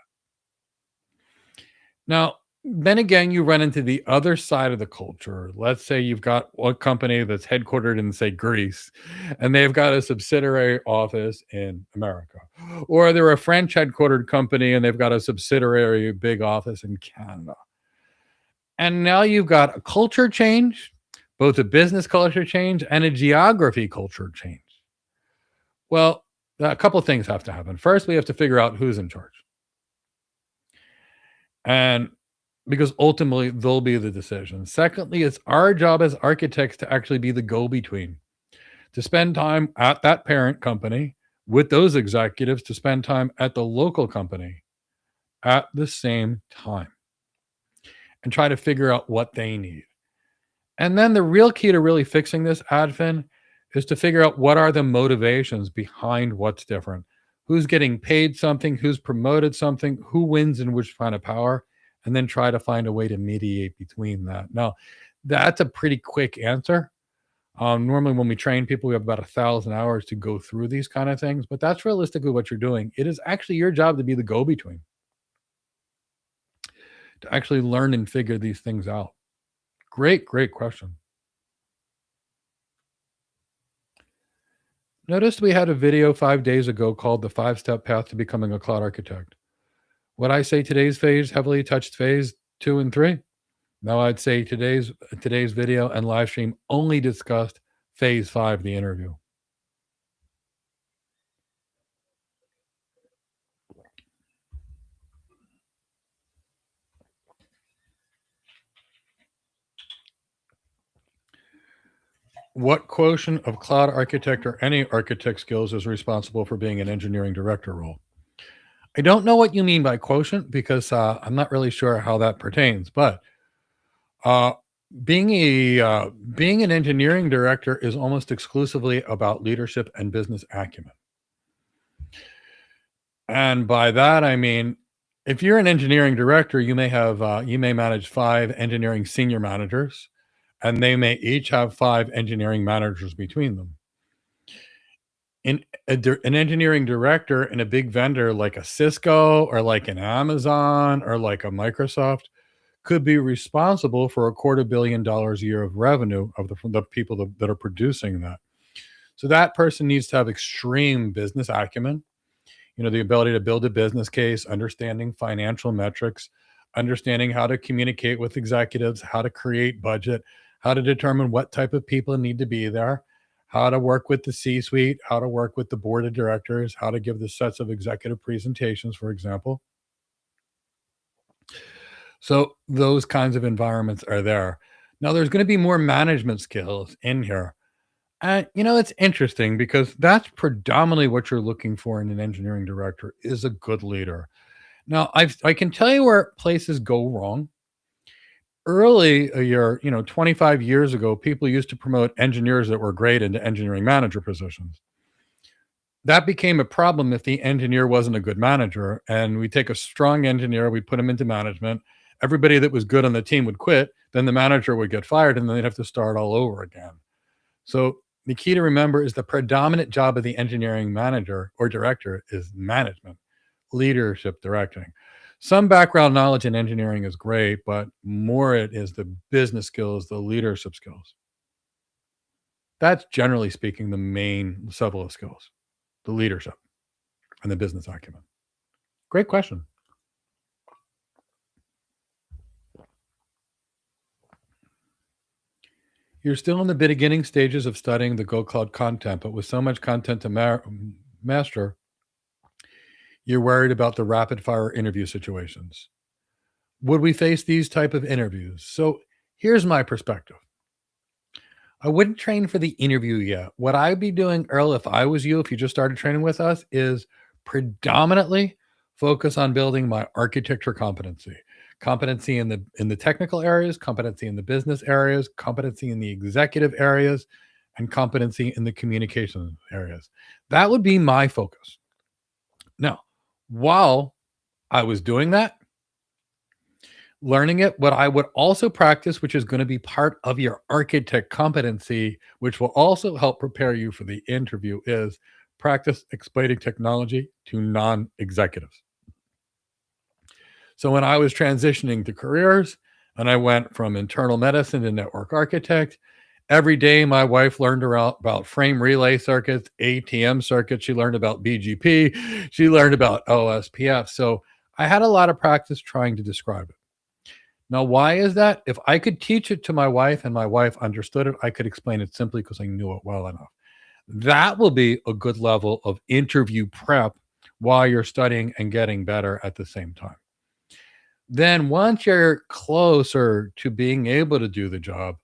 Now, then again, you run into the other side of the culture. Let's say you've got a company that's headquartered in, say, Greece, and they've got a subsidiary office in America. Or they're a French headquartered company and they've got a subsidiary big office in Canada. And now you've got a culture change, both a business culture change and a geography culture change. Well, a couple of things have to happen. First, we have to figure out who's in charge. And because ultimately they'll be the decision. Secondly, it's our job as architects to actually be the go between, to spend time at that parent company with those executives, to spend time at the local company at the same time and try to figure out what they need. And then the real key to really fixing this, Advin, is to figure out what are the motivations behind what's different. Who's getting paid something, who's promoted something, who wins in which kind of power, and then try to find a way to mediate between that. Now, that's a pretty quick answer. Normally, when we train people, we have about 1,000 hours to go through these kind of things, but that's realistically what you're doing. It is actually your job to be the go between, to actually learn and figure these things out. Great, great question. Noticed we had a video 5 days ago called The 5 Step Path to Becoming a Cloud Architect. Would I say today's phase heavily touched phase 2 and 3? No, I'd say today's video and live stream only discussed phase 5, the interview. What quotient of cloud architect or any architect skills is responsible for being an engineering director role? I don't know what you mean by quotient because I'm not really sure how that pertains, but uh, being an engineering director is almost exclusively about leadership and business acumen. And by that, I mean, if you're an engineering director, you may manage 5 engineering senior managers, and they may each have 5 engineering managers between them. An engineering director in a big vendor like a Cisco or like an Amazon or like a Microsoft could be responsible for $250 million a year of revenue of the people that are producing that. So that person needs to have extreme business acumen, the ability to build a business case, understanding financial metrics, understanding how to communicate with executives, how to create budget, how to determine what type of people need to be there, how to work with the C suite, how to work with the board of directors, how to give the sets of executive presentations, for example. So those kinds of environments are there. Now, there's going to be more management skills in here. And it's interesting because that's predominantly what you're looking for in an engineering director is a good leader. Now, I can tell you where places go wrong. Early a year, 25 years ago, people used to promote engineers that were great into engineering manager positions. That became a problem if the engineer wasn't a good manager. And we take a strong engineer, we put him into management. Everybody that was good on the team would quit. Then the manager would get fired, and then they'd have to start all over again. So the key to remember is the predominant job of the engineering manager or director is management, leadership, directing. Some background knowledge in engineering is great, but more it is the business skills, the leadership skills. That's generally speaking the main level of skills, the leadership and the business acumen. Great question. You're still in the beginning stages of studying the Go Cloud content, but with so much content to master, you're worried about the rapid fire interview situations. Would we face these type of interviews? So here's my perspective. I wouldn't train for the interview yet. What I'd be doing, Earl, if I was you, if you just started training with us, is predominantly focus on building my architecture competency. Competency in the technical areas, competency in the business areas, competency in the executive areas, and competency in the communication areas. That would be my focus. Now, while I was doing that, learning it, what I would also practice, which is going to be part of your architect competency, which will also help prepare you for the interview, is practice explaining technology to non-executives. So when I was transitioning to careers and I went from internal medicine to network architect, every day my wife learned about frame relay circuits, ATM circuits. She learned about BGP. She learned about OSPF. So I had a lot of practice trying to describe it. Now, why is that? If I could teach it to my wife and my wife understood it, I could explain it simply because I knew it well enough. That will be a good level of interview prep while you're studying and getting better at the same time. Then once you're closer to being able to do the job,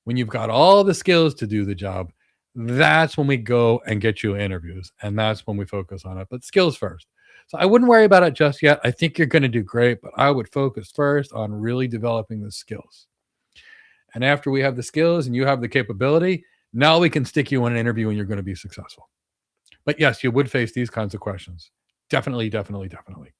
when you've got all the skills to do the job, that's when we go and get you interviews. And that's when we focus on it. But skills first. So I wouldn't worry about it just yet. I think you're going to do great, but I would focus first on really developing the skills. And after we have the skills and you have the capability, now we can stick you in an interview and you're going to be successful. But yes, you would face these kinds of questions. Definitely, definitely, definitely.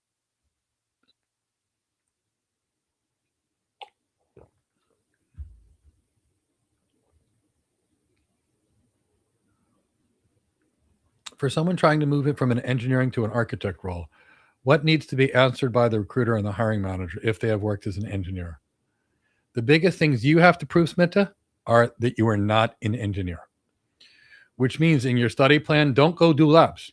For someone trying to move it from an engineering to an architect role, what needs to be answered by the recruiter and the hiring manager if they have worked as an engineer? The biggest things you have to prove, Smita, are that you are not an engineer, which means in your study plan, don't go do labs.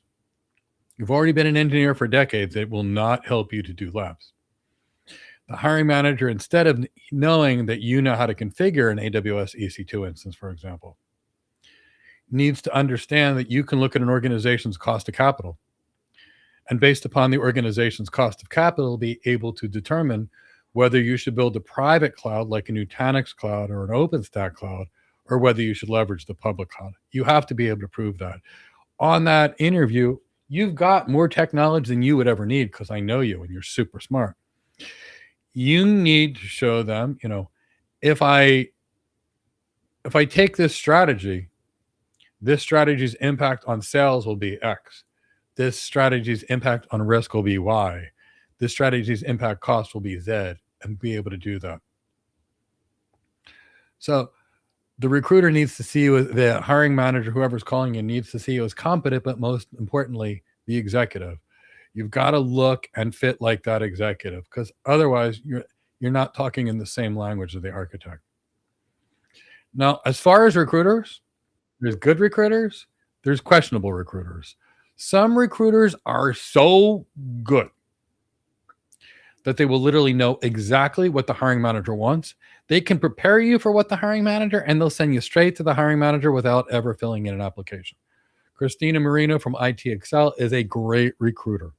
You've already been an engineer for decades. It will not help you to do labs. The hiring manager, instead of knowing that you know how to configure an AWS EC2 instance, for example, needs to understand that you can look at an organization's cost of capital. And based upon the organization's cost of capital, be able to determine whether you should build a private cloud like a Nutanix cloud or an OpenStack cloud, or whether you should leverage the public cloud. You have to be able to prove that. On that interview, you've got more technology than you would ever need because I know you and you're super smart. You need to show them, if I take this strategy's impact on sales will be X. This strategy's impact on risk will be Y. This strategy's impact cost will be Z, and be able to do that. So the recruiter needs to see you, the hiring manager, whoever's calling you, needs to see you as competent, but most importantly, the executive. You've got to look and fit like that executive, because otherwise you're not talking in the same language as the architect. Now, as far as recruiters, there's good recruiters, there's questionable recruiters. Some recruiters are so good that they will literally know exactly what the hiring manager wants. They can prepare you for what the hiring manager, and they'll send you straight to the hiring manager without ever filling in an application. Christina Marino from IT Excel is a great recruiter.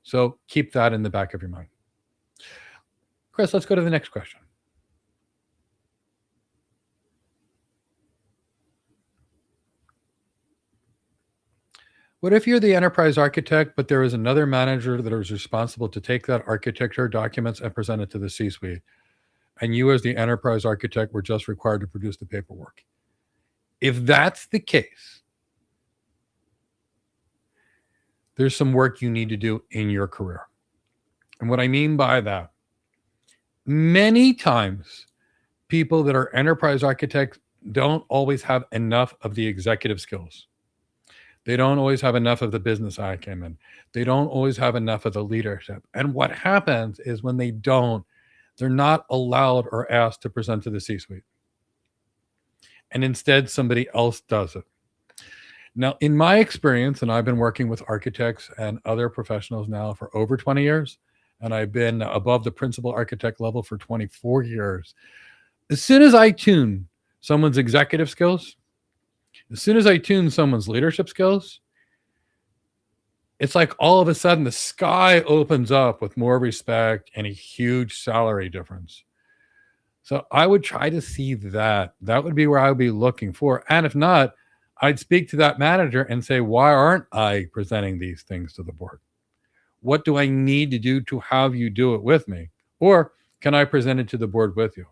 So keep that in the back of your mind. Chris, let's go to the next question. What if you're the enterprise architect, but there is another manager that is responsible to take that architecture documents and present it to the C-suite, and you as the enterprise architect were just required to produce the paperwork? If that's the case, there's some work you need to do in your career. And what I mean by that, many times people that are enterprise architects don't always have enough of the executive skills. They don't always have enough of the business acumen. They don't always have enough of the leadership. And what happens is when they don't, they're not allowed or asked to present to the C-suite. And instead, somebody else does it. Now, in my experience, and I've been working with architects and other professionals now for over 20 years, and I've been above the principal architect level for 24 years. As soon as I tune someone's executive skills, as soon as I tune someone's leadership skills, it's like all of a sudden the sky opens up with more respect and a huge salary difference. So I would try to see that. That would be where I would be looking for. And if not, I'd speak to that manager and say, why aren't I presenting these things to the board? What do I need to do to have you do it with me? Or can I present it to the board with you?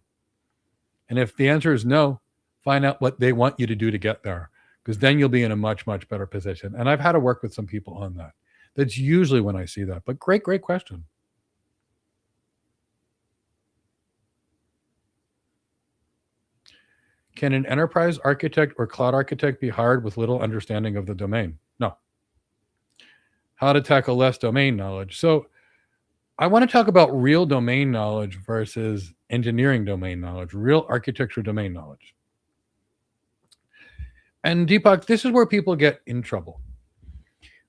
And if the answer is no, find out what they want you to do to get there, because then you'll be in a much, much better position. And I've had to work with some people on that. That's usually when I see that. But great question. Can an enterprise architect or cloud architect be hired with little understanding of the domain? No. How to tackle less domain knowledge. So I want to talk about real domain knowledge versus engineering domain knowledge, real architecture domain knowledge. And Deepak, this is where people get in trouble.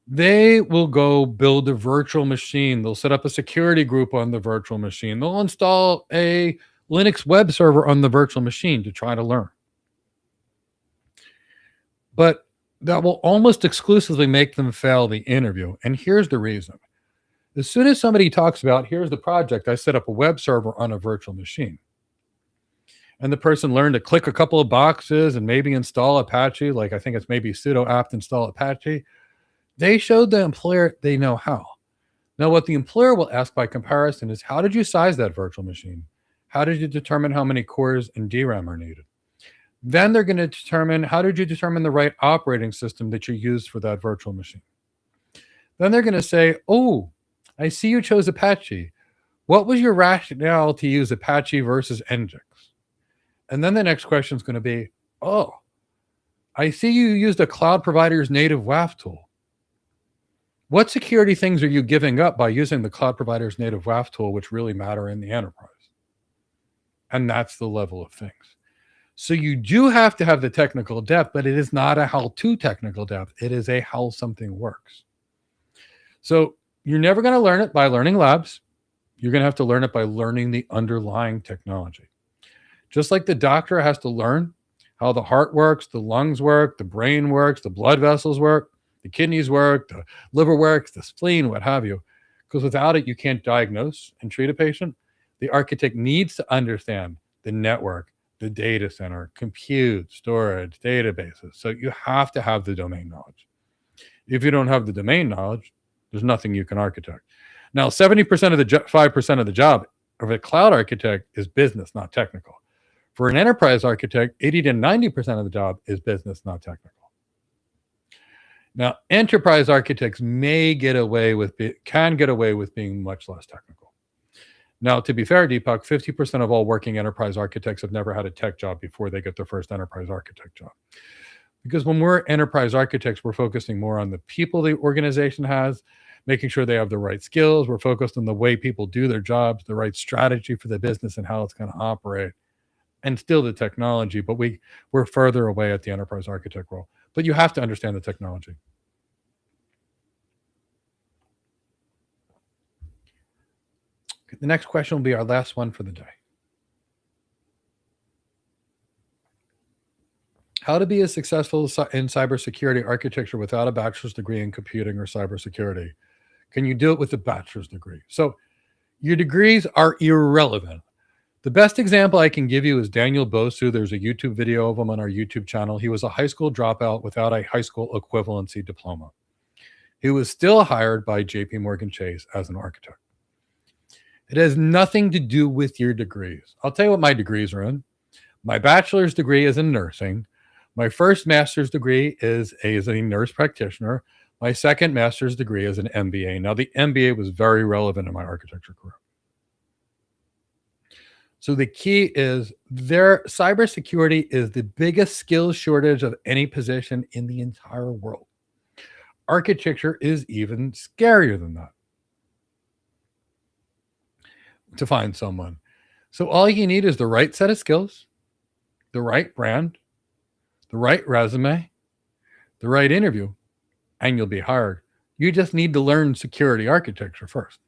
They will go build a virtual machine. They'll set up a security group on the virtual machine. They'll install a Linux web server on the virtual machine to try to learn. But that will almost exclusively make them fail the interview. And here's the reason. As soon as somebody talks about, here's the project, I set up a web server on a virtual machine, and the person learned to click a couple of boxes and maybe install Apache, like I think it's maybe sudo apt install Apache, they showed the employer they know how. Now, what the employer will ask by comparison is, how did you size that virtual machine? How did you determine how many cores and DRAM are needed? Then they're going to determine, how did you determine the right operating system that you used for that virtual machine? Then they're going to say, oh, I see you chose Apache. What was your rationale to use Apache versus Nginx? And then the next question is going to be, oh, I see you used a cloud provider's native WAF tool. What security things are you giving up by using the cloud provider's native WAF tool, which really matter in the enterprise? And that's the level of things. So you do have to have the technical depth, but it is not a how-to technical depth. It is a how something works. So you're never going to learn it by learning labs. You're going to have to learn it by learning the underlying technology. Just like the doctor has to learn how the heart works, the lungs work, the brain works, the blood vessels work, the kidneys work, the liver works, the spleen, what have you. Because without it, you can't diagnose and treat a patient. The architect needs to understand the network, the data center, compute, storage, databases. So you have to have the domain knowledge. If you don't have the domain knowledge, there's nothing you can architect. Now, 70% of the 5% of the job of a cloud architect is business, not technical. For an enterprise architect, 80 to 90% of the job is business, not technical. Now, enterprise architects can get away with being much less technical. Now, to be fair, Deepak, 50% of all working enterprise architects have never had a tech job before they get their first enterprise architect job. Because when we're enterprise architects, we're focusing more on the people the organization has, making sure they have the right skills. We're focused on the way people do their jobs, the right strategy for the business and how it's going to operate, and still the technology. But we're further away at the enterprise architect role. But you have to understand the technology. The next question will be our last one for the day. How to be a successful in cybersecurity architecture without a bachelor's degree in computing or cybersecurity? Can you do it with a bachelor's degree? So your degrees are irrelevant. The best example I can give you is Daniel Bosu. There's a YouTube video of him on our YouTube channel. He was a high school dropout without a high school equivalency diploma. He was still hired by JP Morgan Chase as an architect. It has nothing to do with your degrees. I'll tell you what my degrees are in. My bachelor's degree is in nursing. My first master's degree is a nurse practitioner. My second master's degree is an MBA. Now, the MBA was very relevant in my architecture career. So the key is cybersecurity is the biggest skills shortage of any position in the entire world. Architecture is even scarier than that to find someone. So all you need is the right set of skills, the right brand, the right resume, the right interview, and you'll be hired. You just need to learn security architecture first.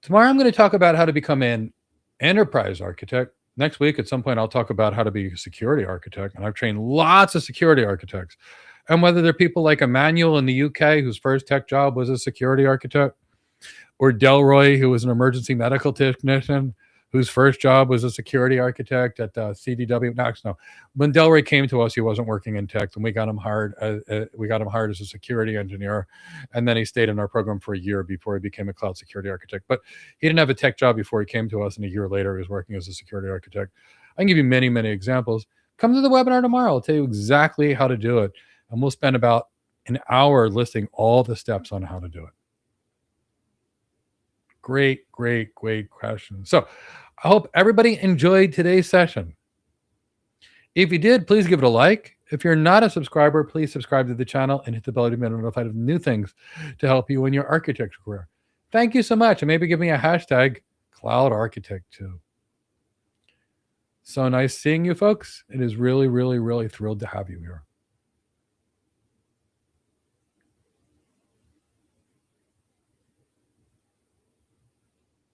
Tomorrow, I'm going to talk about how to become an enterprise architect. Next week, at some point, I'll talk about how to be a security architect. And I've trained lots of security architects. And whether they're people like Emmanuel in the UK, whose first tech job was a security architect, or Delroy, who was an emergency medical technician, whose first job was a security architect at CDW. No, when Delroy came to us, he wasn't working in tech, and we got him hired. We got him hired as a security engineer, and then he stayed in our program for a year before he became a cloud security architect. But he didn't have a tech job before he came to us, and a year later, he was working as a security architect. I can give you many, many examples. Come to the webinar tomorrow. I'll tell you exactly how to do it, and we'll spend about an hour listing all the steps on how to do it. Great, great, great question. So I hope everybody enjoyed today's session. If you did, please give it a like. If you're not a subscriber, please subscribe to the channel and hit the bell to be notified of new things to help you in your architecture career. Thank you so much. And maybe give me a hashtag Cloud Architect too. So nice seeing you folks. It is really, really, really thrilled to have you here.